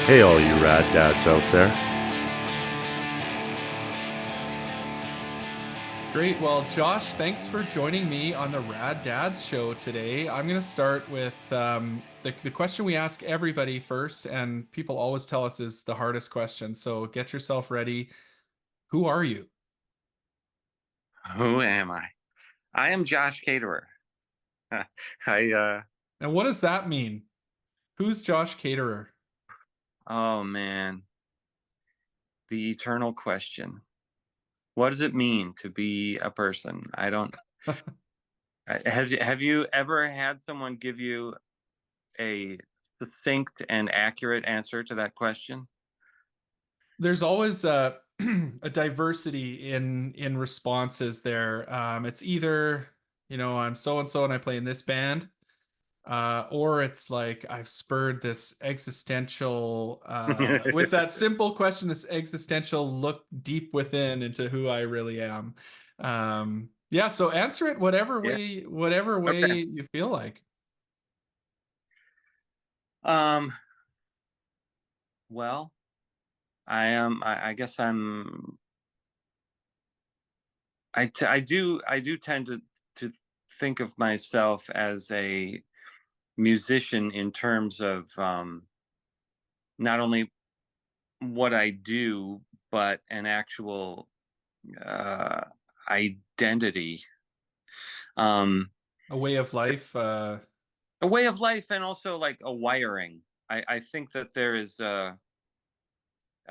Hey, all you rad dads out there. Great. Well, Josh, thanks for joining me on the Rad Dads Show today. I'm going to start with the question we ask everybody first, and people always tell us is the hardest question. So get yourself ready. Who are you? Who am I? I am Josh Caterer. I And what does that mean? Who's Josh Caterer? oh man, the eternal question. What does it mean to be a person? I don't have you ever had someone give you a succinct and accurate answer to that question? There's always a diversity in responses there. It's either, I'm so and so and I play in this band. Or it's like I've spurred this existential, with that simple question, this existential look deep within into who I really am. Yeah, so answer it Yeah. whatever way Okay. you feel like. Um, well, I am I guess I do tend to think of myself as a musician in terms of not only what I do, but an actual uh, identity, um, A way of life. a way of life, and also like a wiring. I think that there is, I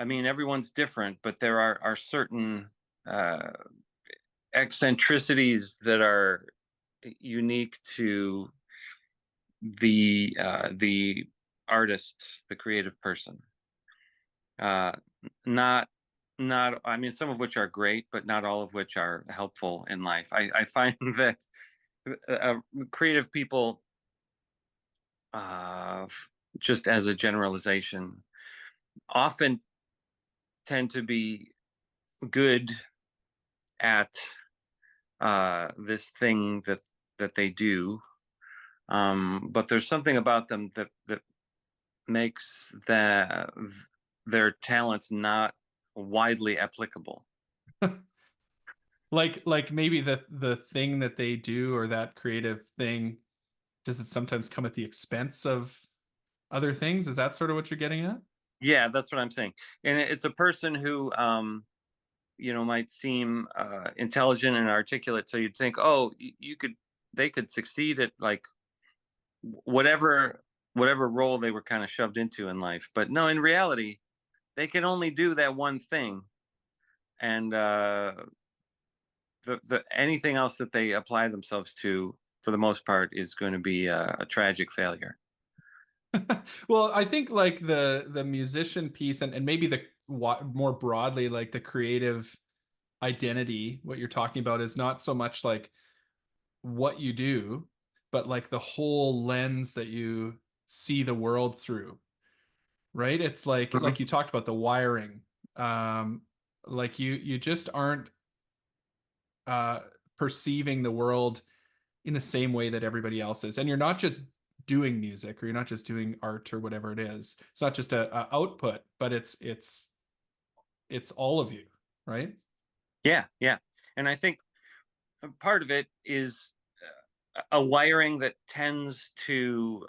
mean, everyone's different, but there are certain uh, eccentricities that are unique to the artist, the creative person. Uh, not I mean, some of which are great, but not all of which are helpful in life. I find that creative people, uh, just as a generalization, often tend to be good at this thing that they do, but there's something about them that makes their talents not widely applicable. Like maybe the thing that they do or that creative thing, does it sometimes come at the expense of other things? Is that sort of what you're getting at? Yeah, that's what I'm saying. And it's a person who, might seem intelligent and articulate. So you'd think, oh, they could succeed at like whatever whatever role they were kind of shoved into in life. But no, in reality, they can only do that one thing, and the anything else that they apply themselves to, for the most part, is going to be a tragic failure. Well, I think like the musician piece and maybe more broadly like the creative identity, what you're talking about is not so much like what you do, but like the whole lens that you see the world through, right? It's like Mhm. you talked about the wiring. Um, like you just aren't uh perceiving the world in the same way that everybody else is. And you're not just doing music or you're not just doing art or whatever it is. It's not just a output, but it's all of you, right? Yeah, yeah, and I think part of it is a wiring that tends to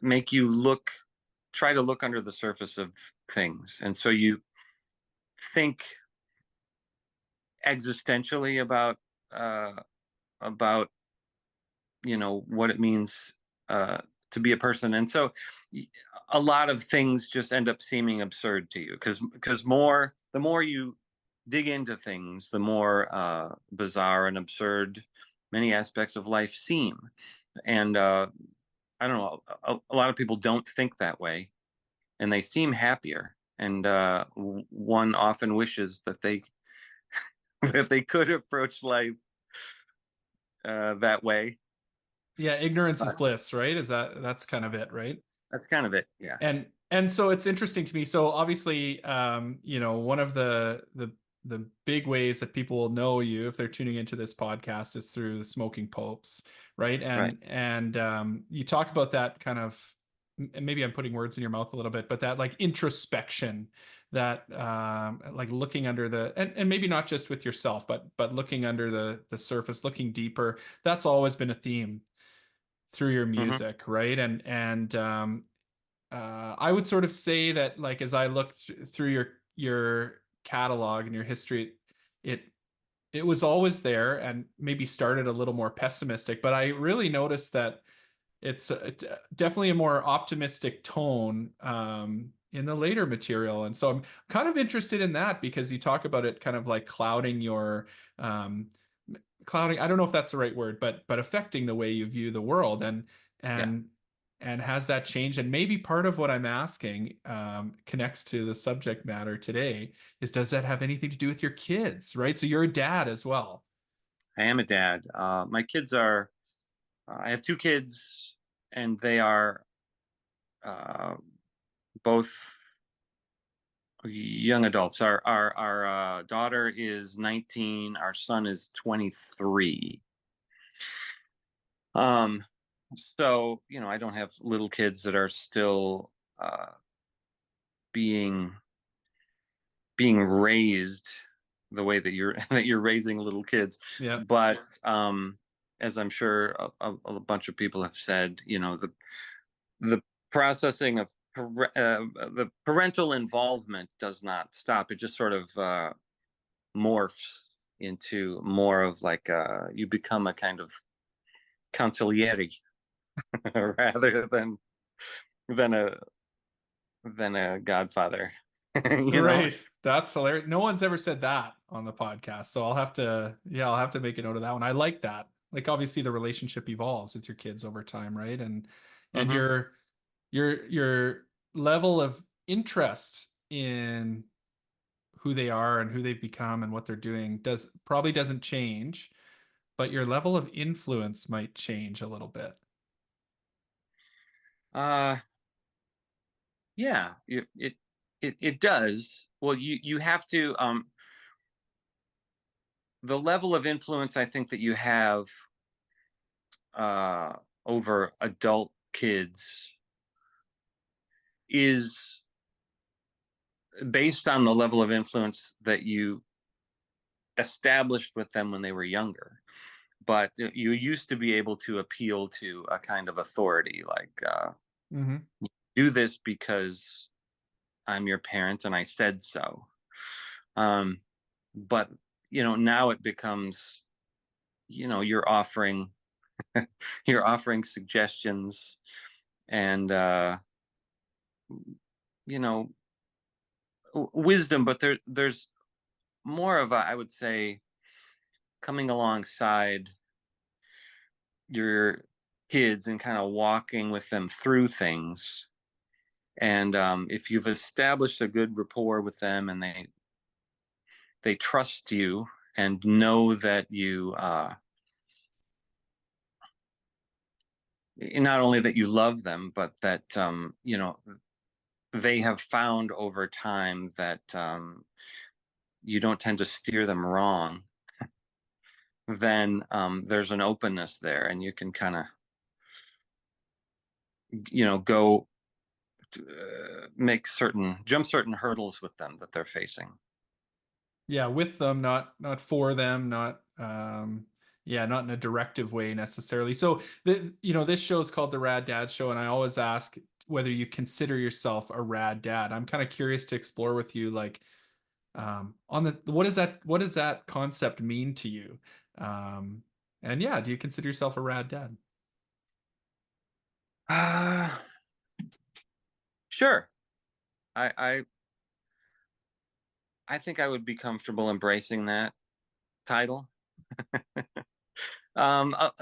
make you try to look under the surface of things, and so you think existentially uh, about what it means uh, to be a person, and so a lot of things just end up seeming absurd to you because the more you dig into things, the more bizarre and absurd many aspects of life seem, and I don't know, a lot of people don't think that way, and they seem happier, and one often wishes that they that they could approach life that way. Yeah, ignorance is But bliss, right? That's kind of it, right? that's kind of it. Yeah. And so it's interesting to me. So obviously, one of the big ways that people will know you if they're tuning into this podcast is through the Smoking Popes, right? Right. And you talk about that kind of and maybe I'm putting words in your mouth a little bit, but that like introspection, that like looking under the, and maybe not just with yourself, but looking under the surface, looking deeper. That's always been a theme through your Hmm. music, right? I would sort of say that like as I look through your catalog and your history, it it was always there and maybe started a little more pessimistic, but I really noticed that it's definitely a more optimistic tone in the later material. And so I'm kind of interested in that because you talk about it kind of like clouding your um, clouding. I don't know if that's the right word, but affecting the way you view the world Yeah. and and has that changed? And maybe part of what I'm asking connects to the subject matter today is does that have anything to do with your kids, right? So you're a dad as well. I am a dad. My kids are. I have two kids, and they are uh, both young adults. Our daughter is 19. Our son is 23. Um, so I don't have little kids that are still being being raised the way that you're that you're raising little kids. Yeah. But as I'm sure a bunch of people have said, the processing of the parental involvement does not stop. It just sort of morphs into more of like you become a kind of consigliere rather than a than a godfather. you know Right. That's hilarious. No one's ever said that on the podcast. So I'll have to, yeah, I'll have to make a note of that one. I like that. Like obviously the relationship evolves with your kids over time, right? And hmm your level of interest in who they are and who they've become and what they're doing doesn't change, but your level of influence might change a little bit. uh yeah, it does. Well, you have to the level of influence I think that you have uh over adult kids is based on the level of influence that you established with them when they were younger. But you used to be able to appeal to a kind of authority, like Hmm. do this because I'm your parent and I said so. um but now it becomes, you're offering you're offering suggestions and you know wisdom, but there's more of a, I would say, coming alongside your kids and kind of walking with them through things. And if you've established a good rapport with them and they trust you and know that you not only that you love them, but that they have found over time that you don't tend to steer them wrong, then there's an openness there, and you can kind of go make certain jump certain hurdles with them that they're facing. Yeah, with them, not for them, not yeah, not in a directive way necessarily. So this show is called the Rad Dads Show, and I always ask whether you consider yourself a rad dad. I'm kind of curious to explore with you, like on the what does that concept mean to you? Um, and yeah, do you consider yourself a rad dad? uh sure. I think I would be comfortable embracing that title.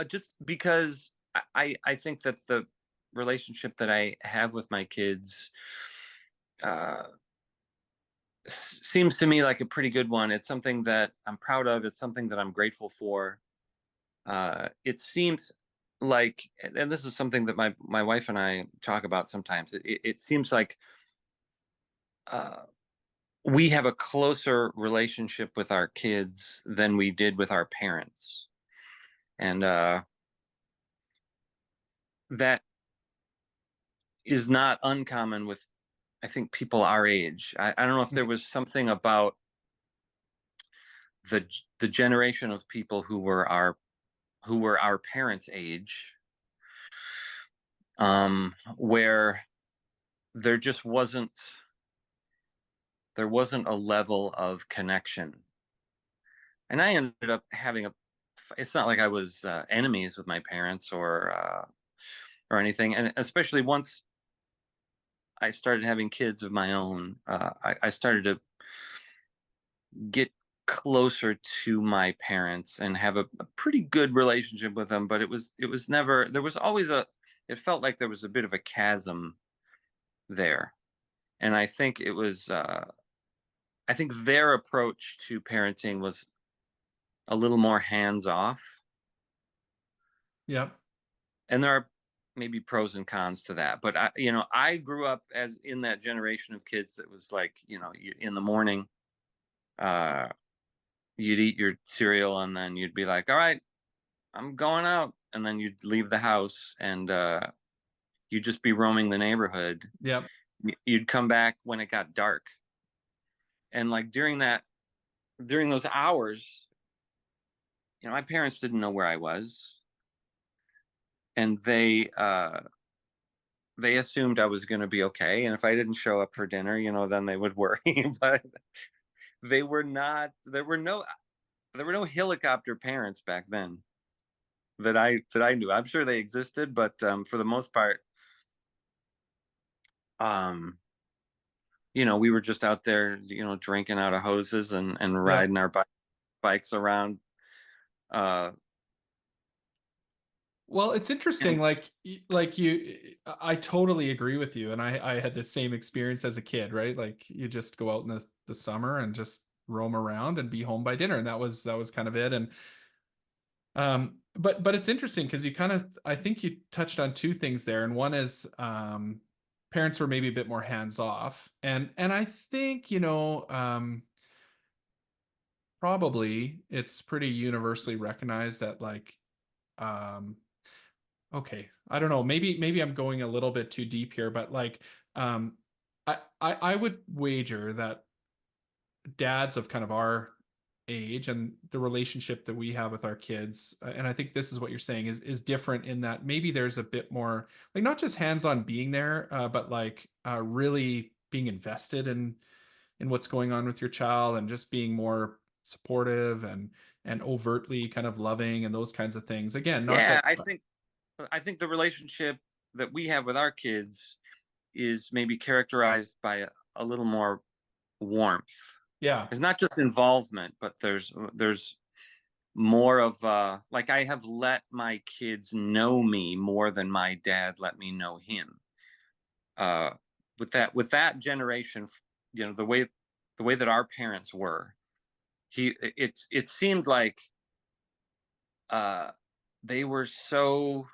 Just because I think that the relationship that I have with my kids uh seems to me like a pretty good one. It's something that I'm proud of. It's something that I'm grateful for. It seems like, and this is something that my wife and I talk about sometimes. It seems like uh, we have a closer relationship with our kids than we did with our parents, and that is not uncommon with, I think, people our age. I don't know if there was something about the generation of people who were our parents' age, where there just wasn't a level of connection. And I ended up having it's not like I was enemies with my parents or anything. And especially once I started having kids of my own, I started to get closer to my parents and have a pretty good relationship with them. But it was never, there was always it felt like there was a bit of a chasm there. And I think it was, I think their approach to parenting was a little more hands off. Yep. And there are maybe pros and cons to that. But I grew up as in that generation of kids that was like, in the morning, uh, you'd eat your cereal and then you'd be like, all right, I'm going out. And then you'd leave the house and you'd just be roaming the neighborhood. Yep. You'd come back when it got dark. And like during those hours, my parents didn't know where I was. And they assumed I was going to be okay. And if I didn't show up for dinner, then they would worry. But they were not, there were no helicopter parents back then that I knew. I'm sure they existed, but for the most part, we were just out there, drinking out of hoses and Yep. riding our bikes around. Well, it's interesting. And Like I totally agree with you. And I had the same experience as a kid, right? Like you just go out in the summer and just roam around and be home by dinner. And that was kind of it. And but it's interesting because I think you touched on two things there. And one is parents were maybe a bit more hands off. And I think, probably it's pretty universally recognized that like um okay, I don't know, maybe I'm going a little bit too deep here, but like I would wager that dads of kind of our age and the relationship that we have with our kids, and I think this is what you're saying is different in that maybe there's a bit more like not just hands-on being there, but like really being invested in what's going on with your child and just being more supportive and overtly kind of loving and those kinds of things. Again, not yeah, that. I think the relationship that we have with our kids is maybe characterized by a little more warmth. Yeah, There's not just involvement, but there's more of like I have let my kids know me more than my dad let me know him. Uh, with that generation, the way that our parents were, it seemed like uh, they were so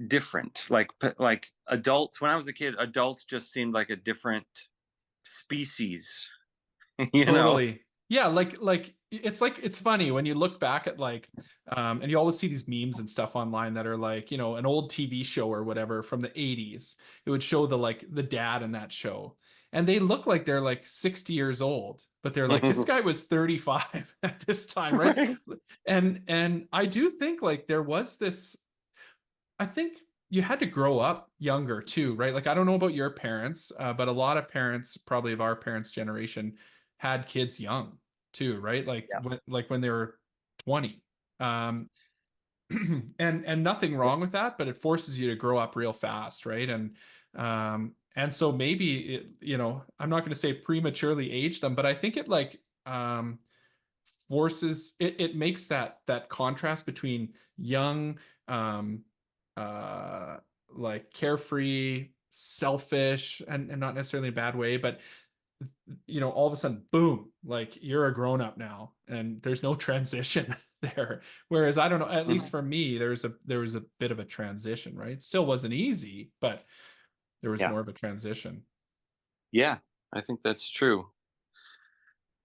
different. Like adults, when I was a kid, adults just seemed like a different species. you know. totally. Yeah, like it's funny when you look back at like and you always see these memes and stuff online that are like, an old TV show or whatever from the 80s. It would show the dad in that show. And they look like they're like 60 years old, but they're like this guy was 35 at this time, right? Right. And I do think like there was this. I think you had to grow up younger too, right? Like I don't know about your parents, but a lot of parents, probably of our parents' generation, had kids young too, right? Like Yeah. when they were 20. Um, and nothing wrong with that, but it forces you to grow up real fast, right? And so maybe I'm not going to say prematurely age them, but I think it like forces it makes that contrast between young um uh like carefree, selfish, and not necessarily in a bad way, but all of a sudden boom, like you're a grown up now and there's no transition there. Whereas I don't know, at least Mhm. for me there was a bit of a transition, right? It still wasn't easy, but there was Yeah. more of a transition. Yeah, I think that's true.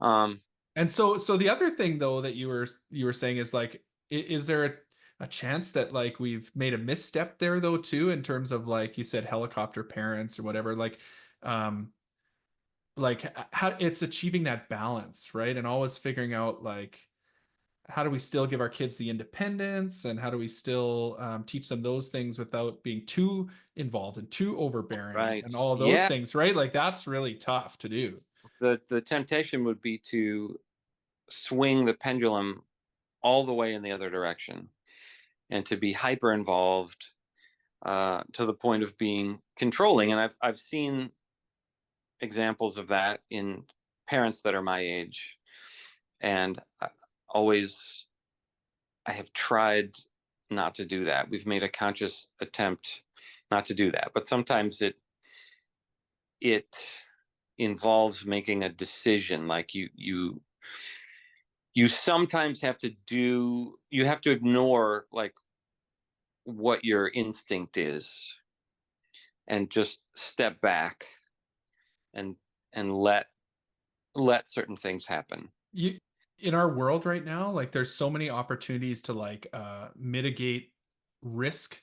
Um, And so the other thing though that you were saying is like, is there a chance that like we've made a misstep there though too, in terms of like you said, helicopter parents or whatever, um how it's achieving that balance, right? And always figuring out like how do we still give our kids the independence, and how do we still teach them those things without being too involved and too overbearing Right. and all of those Yeah. things, right? Like that's really tough to do. The temptation would be to swing the pendulum all the way in the other direction, and to be hyper involved, to the point of being controlling. And I've seen examples of that in parents that are my age, and always I have tried not to do that. We've made a conscious attempt not to do that, but sometimes it involves making a decision. Like you sometimes have to do, you have to ignore like what your instinct is, and just step back and let certain things happen. You in our world right now, like there's so many opportunities to like mitigate risk,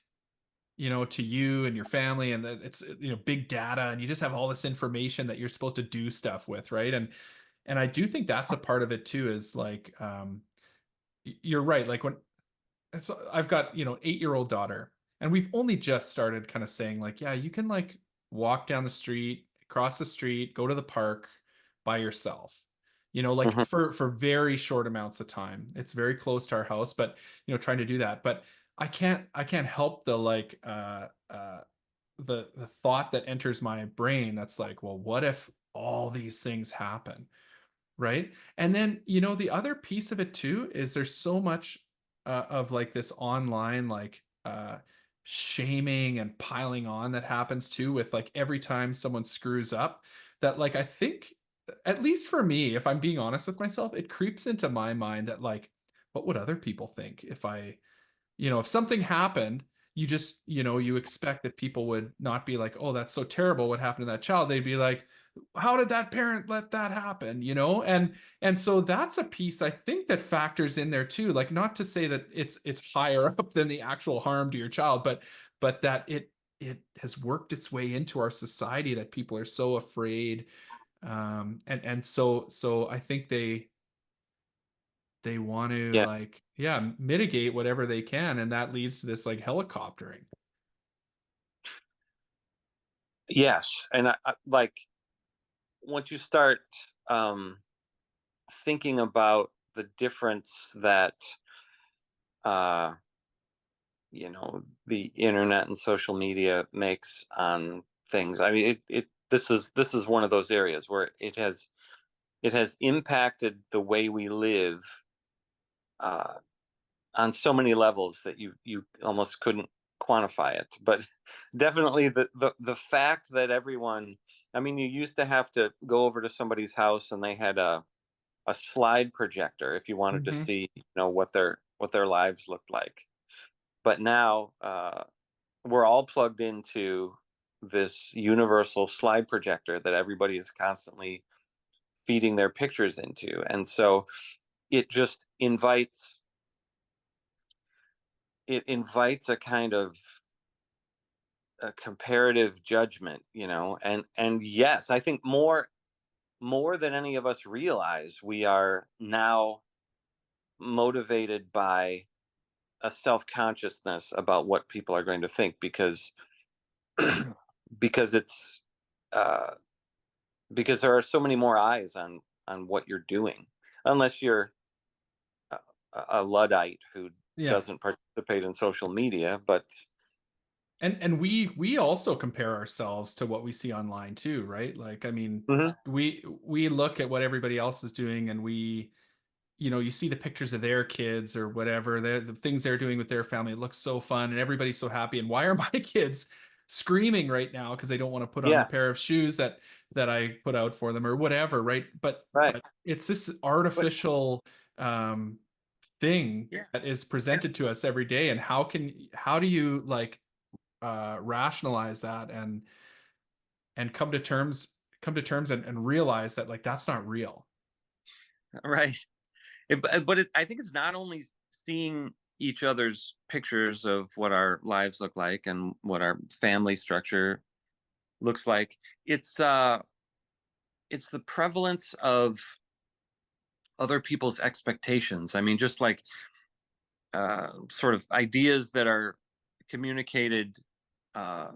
to you and your family, and that it's big data, and you just have all this information that you're supposed to do stuff with, right? And I do think that's a part of it too, is like you're right. Like when so I've got 8-year-old daughter, and we've only just started kind of saying like, yeah, you can like walk down the street, cross the street, go to the park by yourself, like Mhm. for very short amounts of time. It's very close to our house, but trying to do that. But I can't help the like the thought that enters my brain that's like, well, what if all these things happen? Right. And then, the other piece of it too is there's so much of like this online, like shaming and piling on that happens too, with like every time someone screws up, that like I think, at least for me, if I'm being honest with myself, it creeps into my mind that like, what would other people think if if something happened, you just, you expect that people would not be like, oh, that's so terrible what happened to that child. They'd be like, how did that parent let that happen? And so that's a piece I think that factors in there too. Like, not to say that it's higher up than the actual harm to your child, but that it has worked its way into our society that people are so afraid. And so I think they want to Yeah. like, yeah, mitigate whatever they can, and that leads to this like helicoptering. Yes. And like once you start um, thinking about the difference that uh, the internet and social media makes on things. I mean, it this is one of those areas where it has impacted the way we live, uh, on so many levels that you almost couldn't quantify it. But definitely the fact that everyone, I mean, you used to have to go over to somebody's house and they had a slide projector if you wanted to Hmm. see what their lives looked like. But now we're all plugged into this universal slide projector that everybody is constantly feeding their pictures into, and so it just invites a kind of a comparative judgment, and yes, I think more than any of us realize, we are now motivated by a self-consciousness about what people are going to think, because it's uh, because there are so many more eyes on what you're doing, unless you're a, a luddite who Yeah. doesn't participate in social media. But And we also compare ourselves to what we see online too, right? Like, I mean, Mhm. we look at what everybody else is doing, and you see the pictures of their kids or whatever, the things they're doing with their family. It looks so fun, and everybody's so happy. And why are my kids screaming right now because they don't want to put on the Yeah, pair of shoes that I put out for them or whatever, right? right. But it's this But artificial um, thing yeah, that is presented to us every day. And how do you like rationalize that and come to terms and realize that like that's not real. right. But I think it's not only seeing each other's pictures of what our lives look like and what our family structure looks like. It's the prevalence of other people's expectations. I mean, just like sort of ideas that are communicated uh,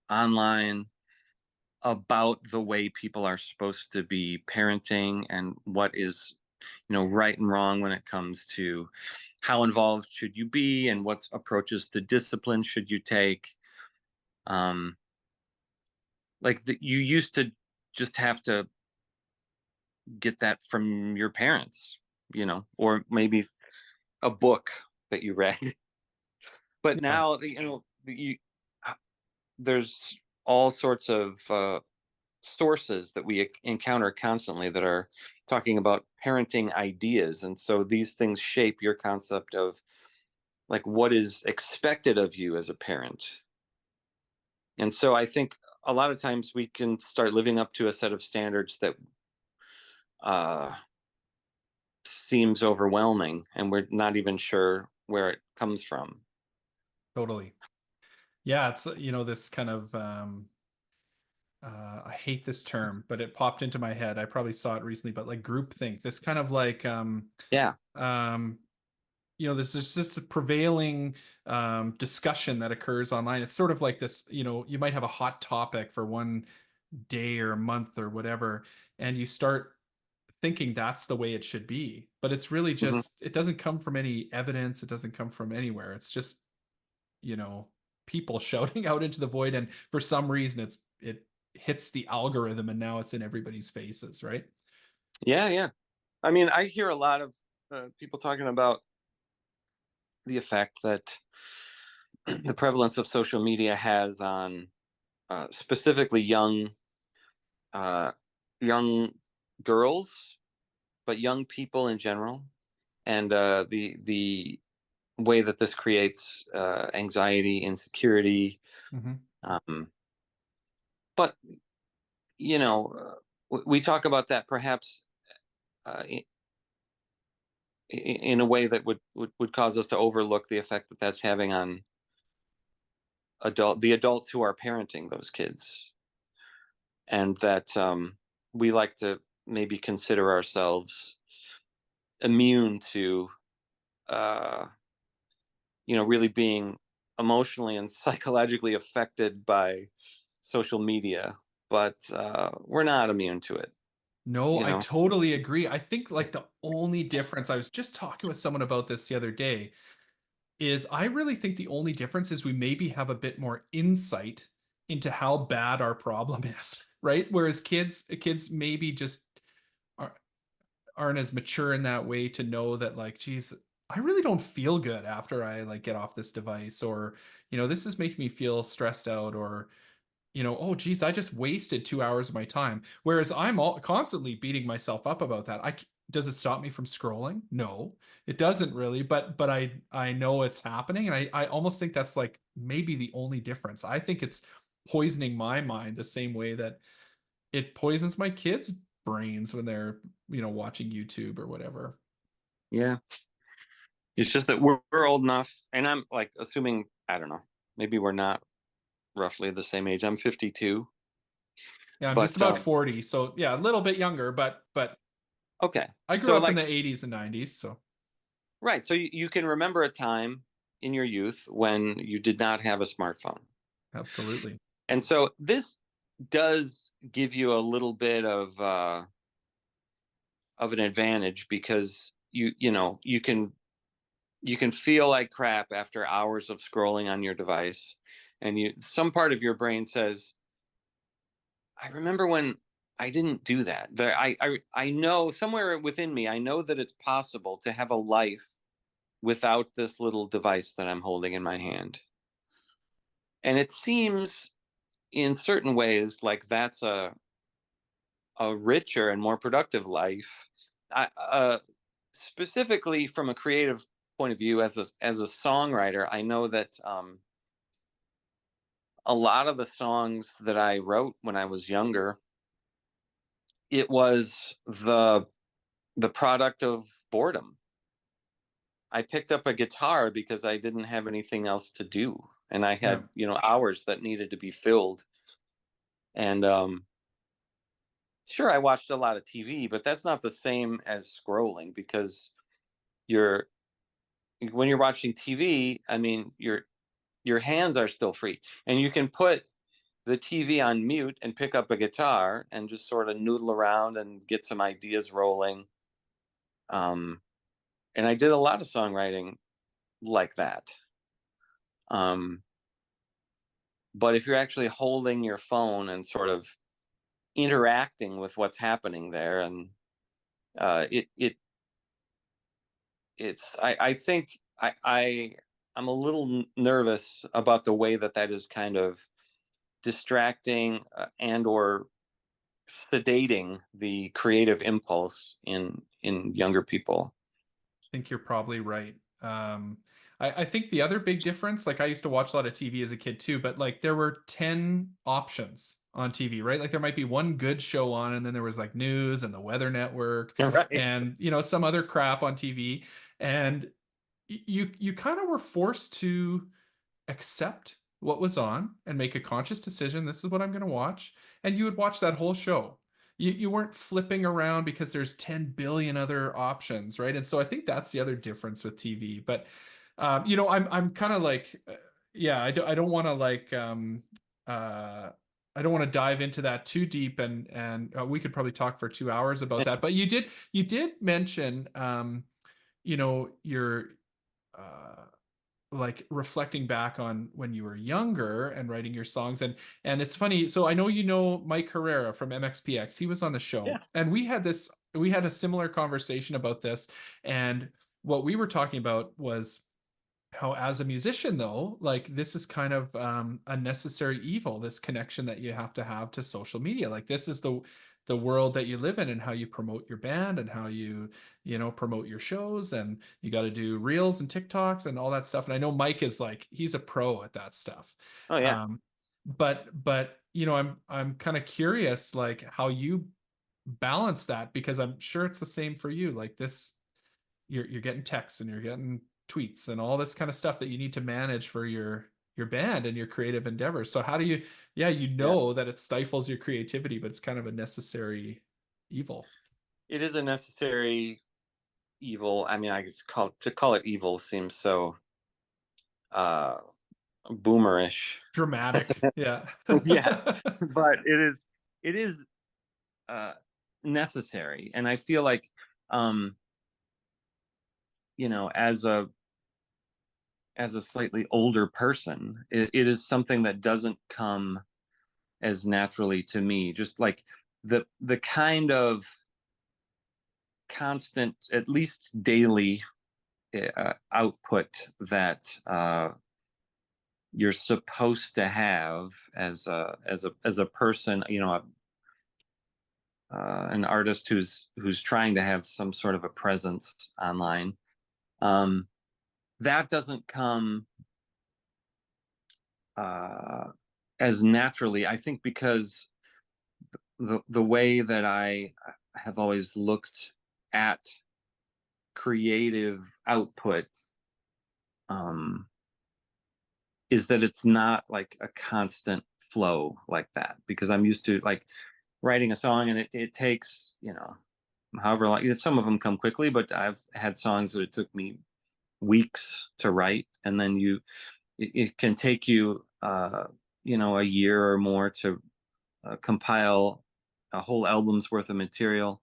online about the way people are supposed to be parenting and what is, right and wrong when it comes to how involved should you be and what approaches to discipline should you take. um you used to just have to get that from your parents, or maybe a book that you read. But Yeah, now, there's all sorts of sources that we encounter constantly that are talking about parenting ideas, and so these things shape your concept of like what is expected of you as a parent. And so I think a lot of times we can start living up to a set of standards that uh, seems overwhelming, and we're not even sure where it comes from. totally. Yeah, it's this kind of I hate this term, but it popped into my head. I probably saw it recently, but like groupthink, this kind of like Yeah. um there's just this prevailing discussion that occurs online. It's sort of like this, you might have a hot topic for one day or a month or whatever, and you start thinking that's the way it should be. But it's really Hmm. just, it doesn't come from any evidence. It doesn't come from anywhere. It's just, you know, people shouting out into the void. And for some reason, it hits the algorithm and now it's in everybody's faces, right? Yeah, yeah. I mean, I hear a lot of people talking about the effect that the prevalence of social media has on specifically uh, young girls, but young people in general, and the way that this creates anxiety, insecurity. Mm-hmm. Um, but we talk about that perhaps uh, in, in a way that would cause us to overlook the effect that that's having on the adults who are parenting those kids, and that we like to maybe consider ourselves immune to uh, really being emotionally and psychologically affected by social media, but we're not immune to it, No, you I know. totally agree. I think like the only difference, I was just talking with someone about this the other day, is I really think the only difference is we maybe have a bit more insight into how bad our problem is, right? Whereas kids maybe just are, aren't as mature in that way to know that like, geez, I really don't feel good after I like get off this device, or this is making me feel stressed out, or oh geez, I just wasted 2 hours of my time. Whereas I'm all constantly beating myself up about that. Does it stop me from scrolling? No, it doesn't really. But I know it's happening, and I almost think that's like maybe the only difference. I think it's poisoning my mind the same way that it poisons my kids' brains when they're watching YouTube or whatever. Yeah, it's just that we're old enough, and I'm like assuming, I don't know, maybe we're not roughly the same age. I'm 52. Yeah, I'm just But about 40, so yeah, a little bit younger, but okay, I grew so up in like, the 80s and 90s, so right, so you can remember a time in your youth when you did not have a smartphone. absolutely. And so this does give you a little bit of an advantage, because you can feel like crap after hours of scrolling on your device, and some part of your brain says, I remember when I didn't do that. I know somewhere within me, I know that it's possible to have a life without this little device that I'm holding in my hand. And it seems in certain ways like that's a richer and more productive life. Specifically from a creative point of view, as a songwriter, I know that a lot of the songs that I wrote when I was younger, it was the product of boredom. I picked up a guitar because I didn't have anything else to do, and I Yeah. had, hours that needed to be filled. And sure, I watched a lot of TV, but that's not the same as scrolling, because you're when you're watching TV, I mean, your hands are still free, and you can put the TV on mute and pick up a guitar and just sort of noodle around and get some ideas rolling. Um, and I did a lot of songwriting like that. Um, but if you're actually holding your phone and sort of interacting with what's happening there, and uh, it it it's I think I'm a little nervous about the way that is kind of distracting, and or sedating the creative impulse in younger people. I think you're probably right. I think the other big difference, like I used to watch a lot of TV as a kid too, but like there were 10 options on TV, right? Like there might be one good show on, and then there was like news and the Weather Network Right. and some other crap on TV. And you kind of were forced to accept what was on and make a conscious decision. This is what I'm going to watch. And you would watch that whole show. You weren't flipping around because there's 10 billion other options, right? And so I think that's the other difference with TV. But I'm kind of like, yeah, I don't want to like, I don't want to dive into that too deep, and we could probably talk for 2 hours about that. But you did mention, your uh, like reflecting back on when you were younger and writing your songs, and it's funny. So I know Mike Herrera from MXPX. He was on the show, Yeah. and we had a similar conversation about this, and what we were talking about was how, as a musician, though, like this is kind of a necessary evil, this connection that you have to social media. Like this is the world that you live in, and how you promote your band, and how you promote your shows, and you got to do reels and TikToks and all that stuff. And I know Mike is like, he's a pro at that stuff. Oh yeah. But I'm kind of curious, like how you balance that, because I'm sure it's the same for you. Like this, you're getting texts and you're getting tweets and all this kind of stuff that you need to manage for your band and your creative endeavors. So how do you, yeah, Yeah. that it stifles your creativity, but it's kind of a necessary evil. It is a necessary evil. I mean, I guess to call it evil seems so uh boomerish. Dramatic. Yeah. Yeah. But it is uh necessary. And I feel like, um as a slightly older person, it is something that doesn't come as naturally to me. Just like the kind of constant, at least daily, output that you're supposed to have as a person, an artist who's trying to have some sort of a presence online. That doesn't come uh, as naturally, I think, because the way that I have always looked at creative output, um, is that it's not like a constant flow like that, because I'm used to like writing a song, and it takes, however long. Some of them come quickly, but I've had songs that it took me weeks to write, and then it can take you a year or more to compile a whole album's worth of material,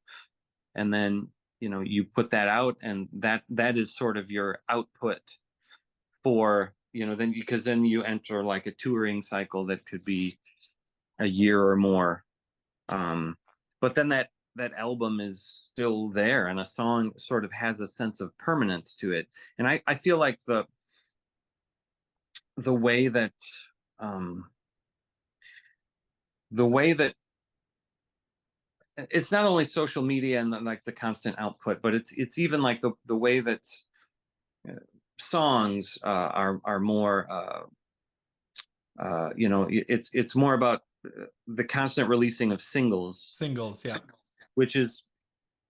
and then you put that out, and that is sort of your output for, then, because then you enter like a touring cycle that could be a year or more. But then that album is still there, and a song sort of has a sense of permanence to it. And I feel like the way that um the way that it's not only social media and like the constant output, but it's even like the way that uh, songs are more it's more about the constant releasing of singles, Singles. Yeah. which is,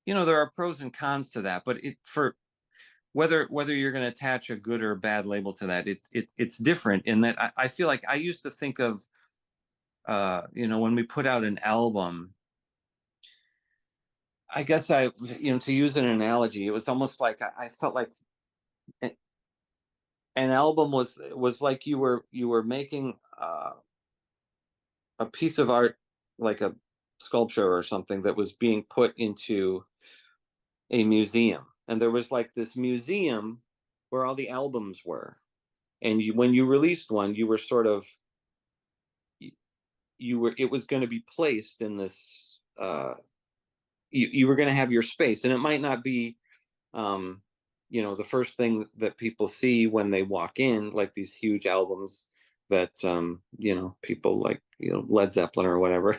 there are pros and cons to that. But whether you're going to attach a good or a bad label to that, it's different in that I feel like I used to think of when we put out an album, I guess to use an analogy, it was almost like I felt like an album was like you were making a piece of art, like a sculpture or something that was being put into a museum, and there was like this museum where all the albums were, and when you released one, you were sort of it was going to be placed in this you were going to have your space, and it might not be the first thing that people see when they walk in, like these huge albums that people like Led Zeppelin or whatever.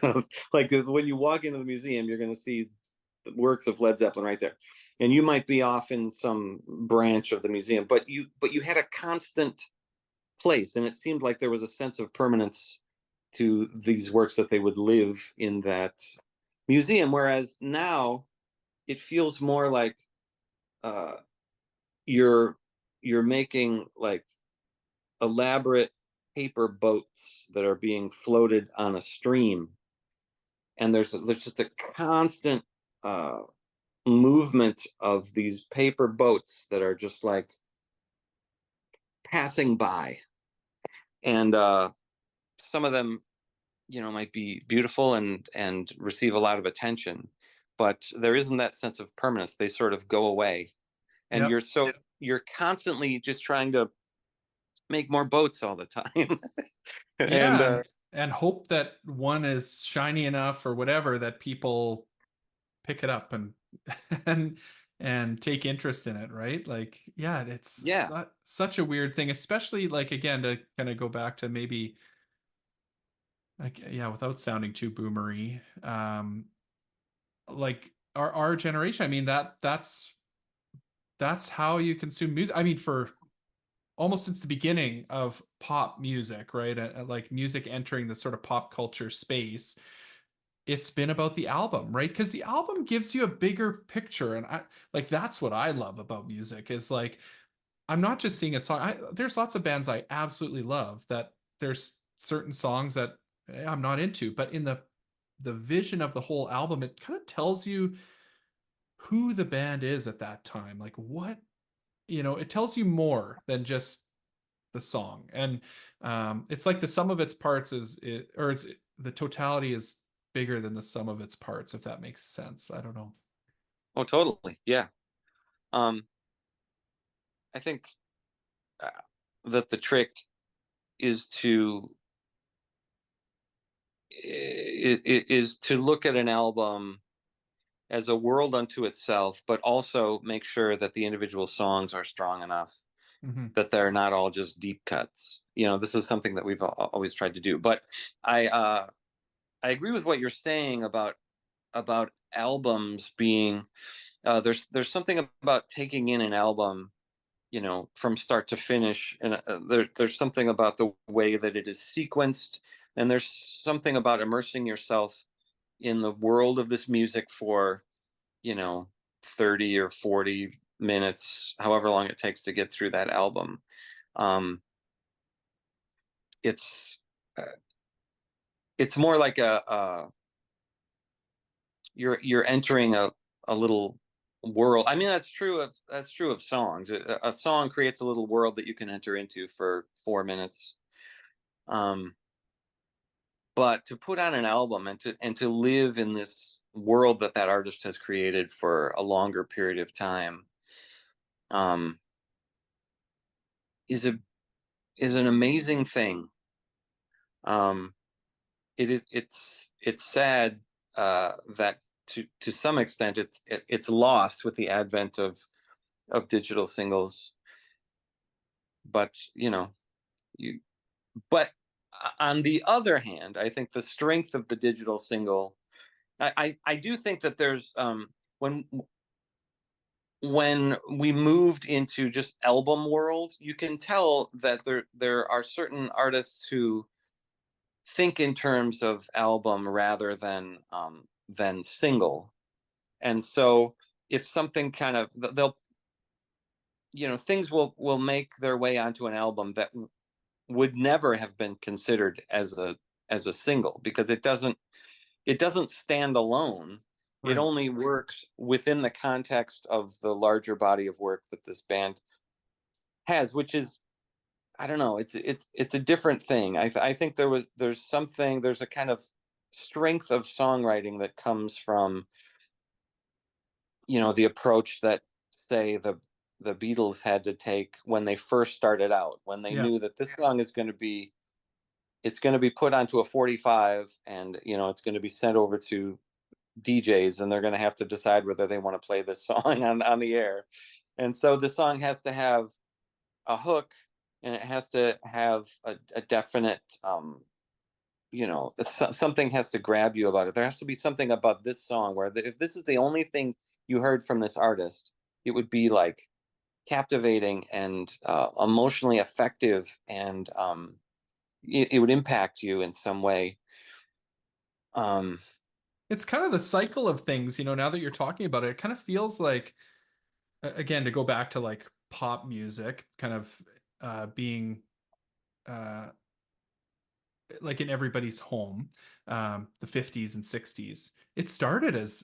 Like when you walk into the museum, you're going to see the works of Led Zeppelin right there, and you might be off in some branch of the museum, but you had a constant place, and it seemed like there was a sense of permanence to these works, that they would live in that museum. Whereas now it feels more like you're making like elaborate paper boats that are being floated on a stream, and there's just a constant movement of these paper boats that are just like passing by, and some of them might be beautiful and receive a lot of attention, but there isn't that sense of permanence. They sort of go away, and Yep. you're constantly just trying to make more boats all the time. Yeah, and hope that one is shiny enough or whatever that people pick it up and and take interest in it, right? Like, yeah, it's such a weird thing, especially like, again, to kind of go back to maybe like, yeah, without sounding too boomery, like our generation. I mean, that's how you consume music. I mean, for almost since the beginning of pop music, right? Like music entering the sort of pop culture space, it's been about the album, right? Because the album gives you a bigger picture, and that's what I love about music is like I'm not just seeing a song. There's lots of bands I absolutely love that there's certain songs that I'm not into, but in the vision of the whole album, it kind of tells you who the band is at that time, like what it tells you more than just the song. And it's like the sum of its parts it's the totality is bigger than the sum of its parts, if that makes sense. I don't know. Oh, totally. Yeah. I think that the trick is to look at an album as a world unto itself, but also make sure that the individual songs are strong enough, that they're not all just deep cuts. This is something that we've always tried to do. But I agree with what you're saying about albums being there's something about taking in an album from start to finish, and there's something about the way that it is sequenced, and there's something about immersing yourself in the world of this music for 30 or 40 minutes, however long it takes to get through that album. It's more like you're entering a little world. I mean, that's true of songs. A song creates a little world that you can enter into for 4 minutes. But to put on an album and to live in this world that artist has created for a longer period of time, is an amazing thing. It's sad that to some extent it's lost with the advent of digital singles. But but on the other hand, I think the strength of the digital single, I do think that there's when we moved into just album world, you can tell that there are certain artists who think in terms of album rather than single. And so if something kind of things will make their way onto an album that would never have been considered as a single, because it doesn't stand alone. It Right. only works within the context of the larger body of work that this band has, which is, I don't know, it's a different thing. I think there's a kind of strength of songwriting that comes from, the approach that, say, the Beatles had to take when they first started out, when they Yeah. knew that this song is going to be it's going to be put onto a 45, and it's going to be sent over to DJs, and they're going to have to decide whether they want to play this song on the air. And so the song has to have a hook, and it has to have a definite, something has to grab you about it. There has to be something about this song where, if this is the only thing you heard from this artist, it would be like captivating and emotionally effective, and it would impact you in some way. um It's kind of the cycle of things, now that you're talking about it, it kind of feels like, again, to go back to like pop music, kind of being uh, like in everybody's home, the 50s and 60s. It started as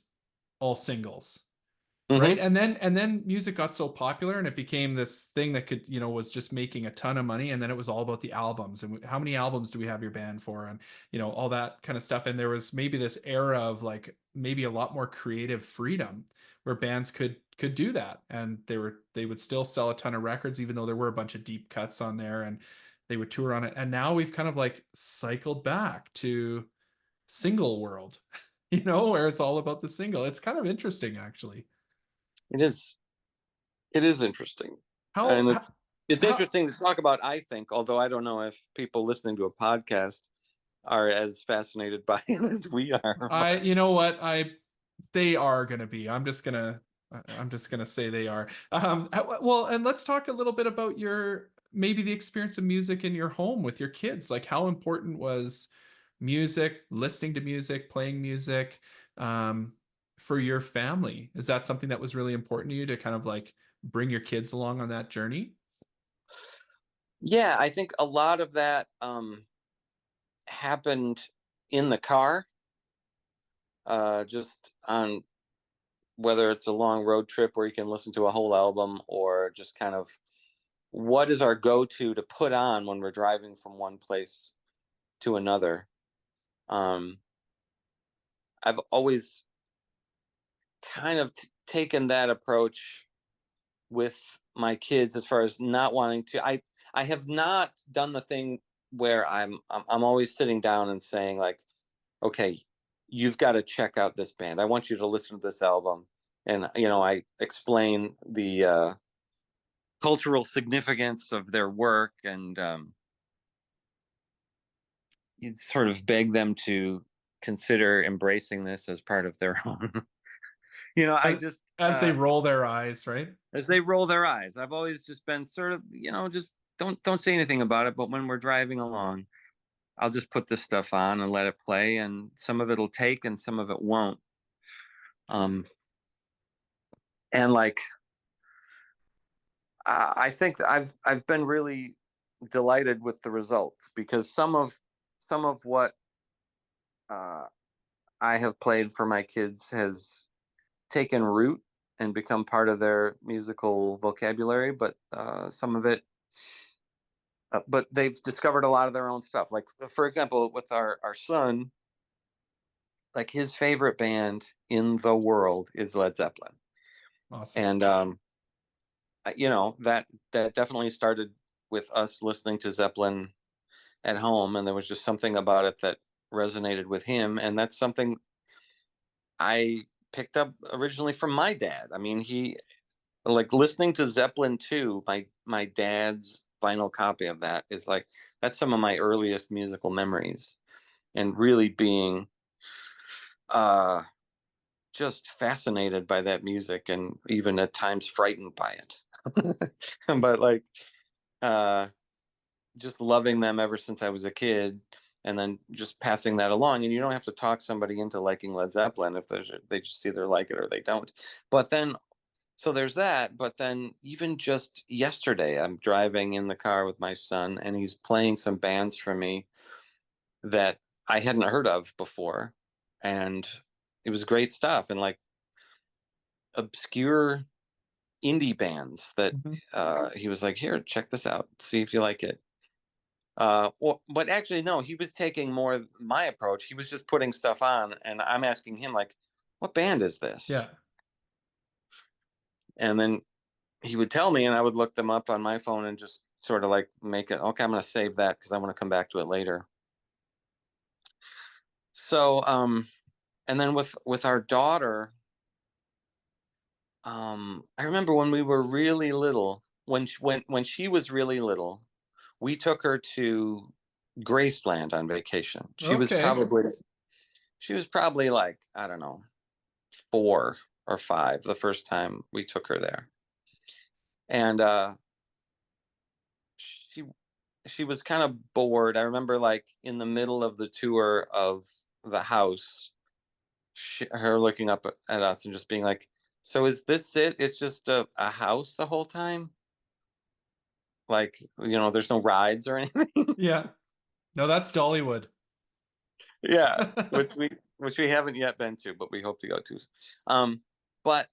all singles, right? hmm And then music got so popular and it became this thing that could, was just making a ton of money. And then it was all about the albums and how many albums do we have your band for, and all that kind of stuff. And there was maybe this era of like maybe a lot more creative freedom where bands could do that, and they would still sell a ton of records even though there were a bunch of deep cuts on there, and they would tour on it. And now we've kind of like cycled back to single world, where it's all about the single. It's kind of interesting, actually. it is it is interesting, How and how, it's how interesting to talk about, I think, although I don't know if people listening to a podcast are as fascinated by it as we are. I, But what they are going to be. I'm just gonna say they are. Well, and let's talk a little bit about your maybe the experience of music in your home with your kids. Like, how important was music, listening to music, playing music, um, for your family? Is that something that was really important to you to kind of like bring your kids along on that journey? yeah, I think a lot of that happened in the car, just on, whether it's a long road trip where you can listen to a whole album, or just kind of, what is our go-to to put on when we're driving from one place to another. um I've always kind of taken that approach with my kids, as far as not wanting to. I have not done the thing where I'm always sitting down and saying, like, okay, you've got to check out this band. I want you to listen to this album, and I explain the cultural significance of their work, and you sort of beg them to consider embracing this as part of their own. I As, just, as they roll their eyes, right? as they roll their eyes, I've always just been sort of, just don't say anything about it. But when we're driving along, I'll just put this stuff on and let it play, and some of it'll take and some of it won't. Um, and like, I think I've been really delighted with the results, because some of what uh, I have played for my kids has taken root and become part of their musical vocabulary, but but they've discovered a lot of their own stuff. Like, for example, with our son, like, his favorite band in the world is Led Zeppelin, Awesome. and that definitely started with us listening to Zeppelin at home, and there was just something about it that resonated with him, and that's something I picked up originally from my dad. I mean, he like listening to Zeppelin 2, my dad's vinyl copy of that is like, that's some of my earliest musical memories, and really being uh just fascinated by that music, and even at times frightened by it. But like, uh just loving them ever since I was a kid, and then just passing that along. And you don't have to talk somebody into liking Led Zeppelin. If they just either like it or they don't. But then So there's that, but then even just yesterday, I'm driving in the car with my son, and he's playing some bands for me that I hadn't heard of before, and it was great stuff, and like obscure indie bands that Mhm. he was like, "Here, check this out, see if you like it." But actually, no, he was taking more my approach. He was just putting stuff on, and I'm asking him like, "What band is this?" Yeah. And then he would tell me, and I would look them up on my phone and just sort of like make it. Okay, I'm going to save that because I want to come back to it later. So, and then with our daughter, I remember when we were really little, when she was really little, we took her to Graceland on vacation. Okay. She was probably like, I don't know, 4 or 5 the first time we took her there. And she she was kind of bored. I remember like in the middle of the tour of the house, her looking up at us and just being like, "So is this it? It's just a house the whole time? Like, there's no rides or anything?" Yeah. No, that's Dollywood. Yeah, which we haven't yet been to, but we hope to go to. Um, but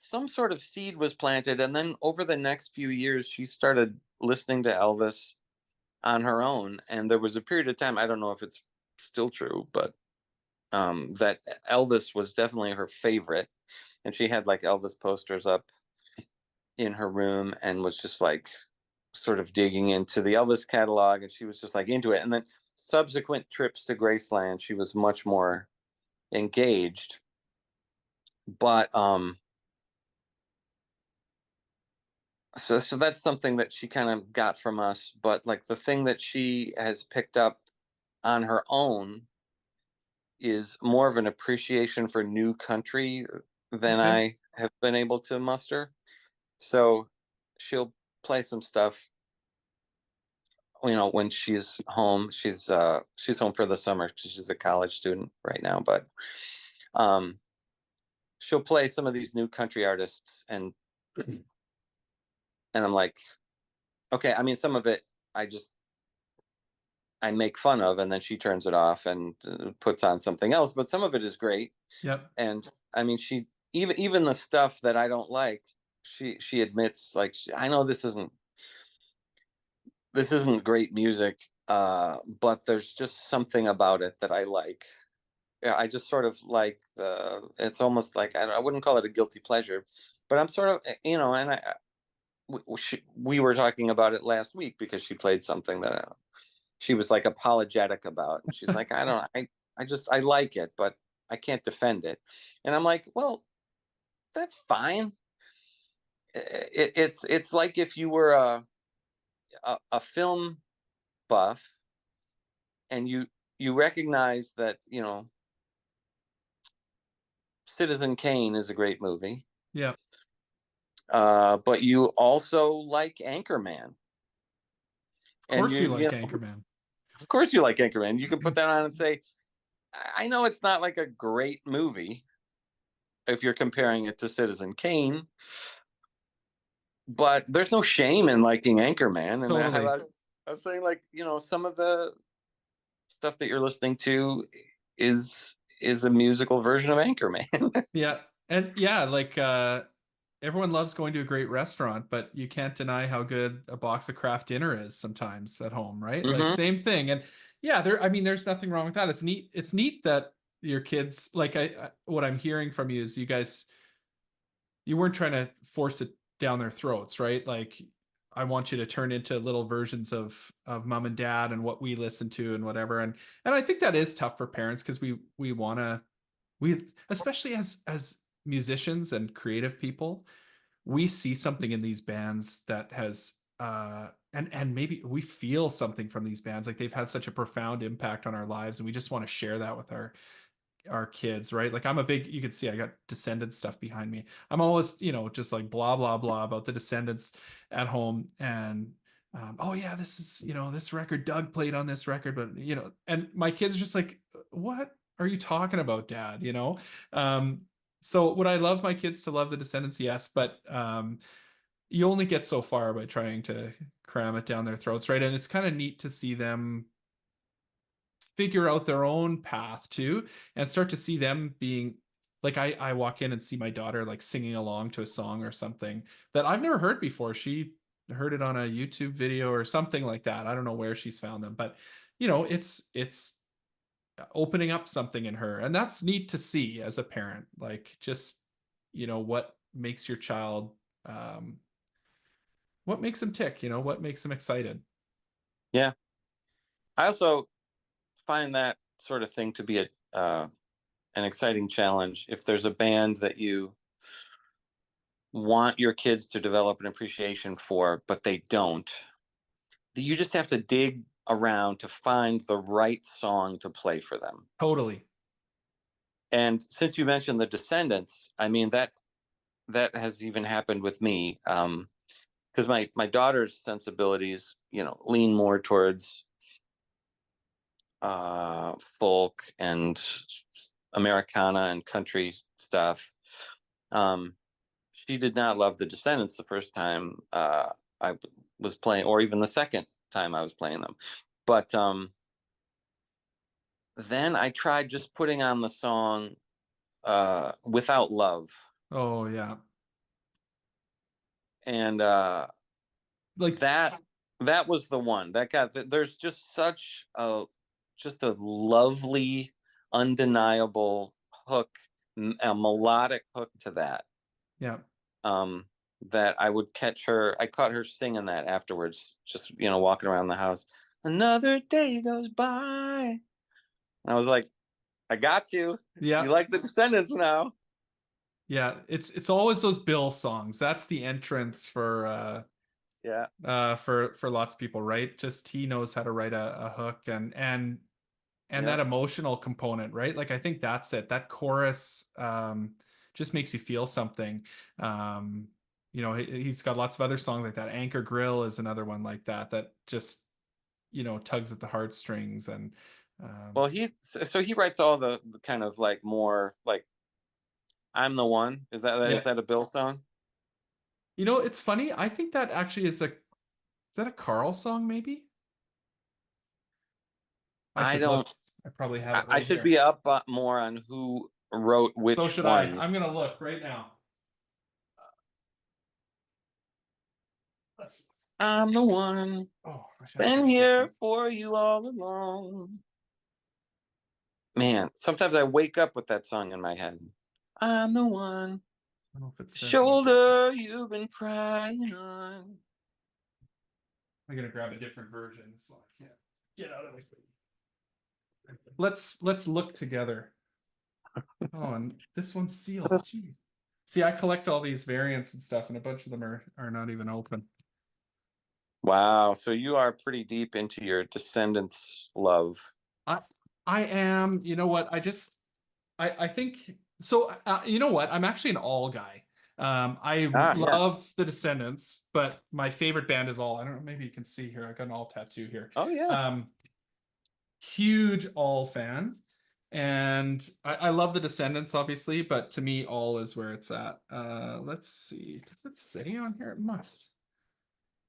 some sort of seed was planted, and then over the next few years, she started listening to Elvis on her own. And there was a period of time, I don't know if it's still true, but that Elvis was definitely her favorite. And she had like Elvis posters up in her room and was just like sort of digging into the Elvis catalog, and she was just like into it. And then subsequent trips to Graceland, she was much more engaged. But so that's something that she kind of got from us. But like the thing that she has picked up on her own is more of an appreciation for new country than Okay. I have been able to muster. So she'll play some stuff, when she's home. She's home for the summer because she's a college student right now. But um, she'll play some of these new country artists, and I'm like, okay. I mean, some of it I make fun of, and then she turns it off and puts on something else. But some of it is great. Yep. And I mean, she even the stuff that I don't like, she admits like, I know this isn't great music, but there's just something about it that I like. Yeah, I just sort of like it's almost like, I wouldn't call it a guilty pleasure, but I'm sort of, and we were talking about it last week because she played something that she was like apologetic about, and she's like, I don't know, I like it, but I can't defend it. And I'm like, well, that's fine. It's like if you were a film buff, and you recognize that Citizen Kane is a great movie, Yeah. but you also like Anchorman, Of and course you like Anchorman. of course you like Anchorman. You can put that on and say, I know it's not like a great movie if you're comparing it to Citizen Kane, but there's no shame in liking Anchorman. And Totally. I was saying, like, some of the stuff that you're listening to is a musical version of Anchorman. Yeah. And yeah, like everyone loves going to a great restaurant, but you can't deny how good a box of Kraft dinner is sometimes at home, right? Like Hmm. same thing. And yeah, I mean, there's nothing wrong with that. It's neat that your kids, like what I'm hearing from you is you weren't trying to force it down their throats, right? Like I want you to turn into little versions of mom and dad and what we listen to and whatever. And I think that is tough for parents because we want to, we especially as musicians and creative people, we see something in these bands that has and maybe we feel something from these bands, like they've had such a profound impact on our lives, and we just want to share that with our kids, right? Like I'm a big, you can see I got Descendants stuff behind me. I'm always, just like blah blah blah about the Descendants at home. And oh yeah, this is, this record, Doug played on this record, but and my kids are just like, what are you talking about, dad? um So would I love my kids to love the Descendants? Yes, but you only get so far by trying to cram it down their throats, right? And it's kind of neat to see them figure out their own path too, and start to see them being like I walk in and see my daughter like singing along to a song or something that I've never heard before. She heard it on a YouTube video or something like that. I don't know where she's found them, but it's opening up something in her, and that's neat to see as a parent. Like just what makes your child what makes them tick, what makes them excited. Yeah. I also find that sort of thing to be an exciting challenge. If there's a band that you want your kids to develop an appreciation for, but they don't, you just have to dig around to find the right song to play for them. Totally. And since you mentioned the Descendants, I mean that has even happened with me, because my daughter's sensibilities, lean more towards folk and Americana and country stuff. She did not love the Descendants the first time I was playing, or even the second time I was playing them. But then I tried just putting on the song Without Love. Oh yeah. And Like that was the one that got there's just a lovely, undeniable hook, a melodic hook to that. yeah. That I caught her singing that afterwards, just walking around the house. Another day goes by. And I was like, I got you. Yeah. You like the Descendants now. Yeah, it's always those Bill songs. That's the entrance for Yeah. for lots of people, right? Just he knows how to write a hook and Yeah. that emotional component, right? Like I think that's it. That chorus just makes you feel something. He's got lots of other songs like that. Anchor Grill is another one like that that just tugs at the heartstrings and Well, he writes all the kind of like more like I'm the One. Is yeah. that a Bill song? It's funny. I think that actually is that a Carl song maybe? I I should look. don't. I probably have it I right should here. be up more on who wrote So which should I. ones. I'm gonna look right now. Let's. I'm the one, Oh, I should have been this here one. for you all along. Man, sometimes I wake up with that song in my head. I'm the one, I don't know if it says it. shoulder you've been crying on. I'm gonna grab a different version so I can't get out of it. Let's look together. Oh, and this one's sealed. Jeez. See, I collect all these variants and stuff, and a bunch of them are not even open. Wow, so you are pretty deep into your Descendants love. I am. You know what? I think so. You know what? I'm actually an All guy. I Yeah. love the Descendants, but my favorite band is All. I don't know. Maybe you can see here. I got an All tattoo here. Oh yeah. Huge All fan, and I love the Descendants, obviously, but to me, All is where it's at. Let's see. Does it say on here? It must.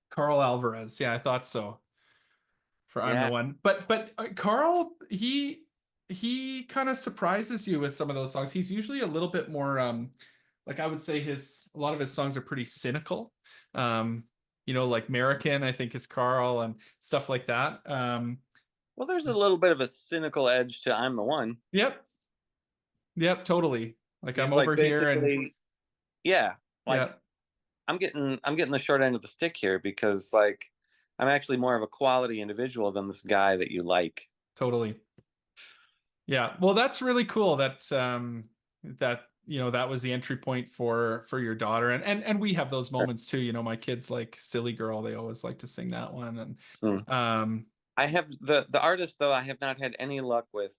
Carl Alvarez. Yeah, I thought so. For I'm the Yeah. One. But Carl, he kind of surprises you with some of those songs. He's usually a little bit more like I would say a lot of his songs are pretty cynical. Like American, I think is Carl and stuff like that. Well, there's a little bit of a cynical edge to I'm the One. Yep. Yep, totally. Like He's I'm like over here and basically, yeah, like yeah, I'm getting the short end of the stick here because like I'm actually more of a quality individual than this guy that you like. totally. Yeah. Well, that's really cool that was the entry point for your daughter and we have those moments too. My kids like Silly Girl, they always like to sing that one and Hmm. I have the artist though I have not had any luck with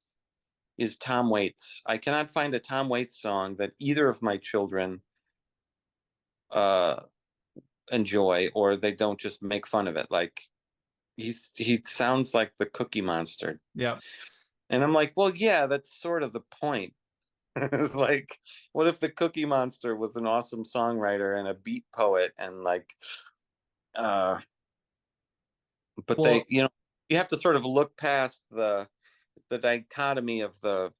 is Tom Waits. I cannot find a Tom Waits song that either of my children uh enjoy or they don't just make fun of it. Like he sounds like the Cookie Monster. yeah. And I'm like, well, yeah, that's sort of the point. It's like, what if the Cookie Monster was an awesome songwriter and a beat poet and like, uh, but they, Well, you have to sort of look past the dichotomy of the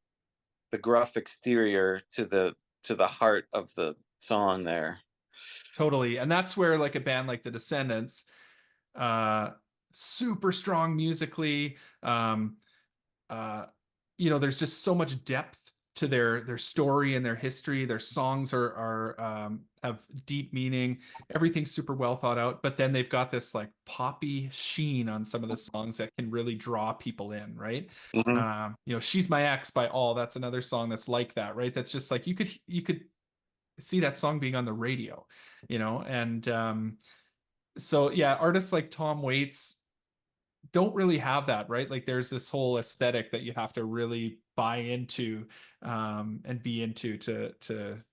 gruff exterior to the heart of the song there. totally. And that's where like a band like the Descendents, uh, super strong musically, uh, there's just so much depth to their story and their history. Their songs are have deep meaning. Everything's super well thought out. But then they've got this like poppy sheen on some of the songs that can really draw people in, right? Mhm. "She's My Ex" by All. That's another song that's like that, right? That's just like you could see that song being on the radio, and so yeah, artists like Tom Waits don't really have that, right? Like there's this whole aesthetic that you have to really buy into, and be into to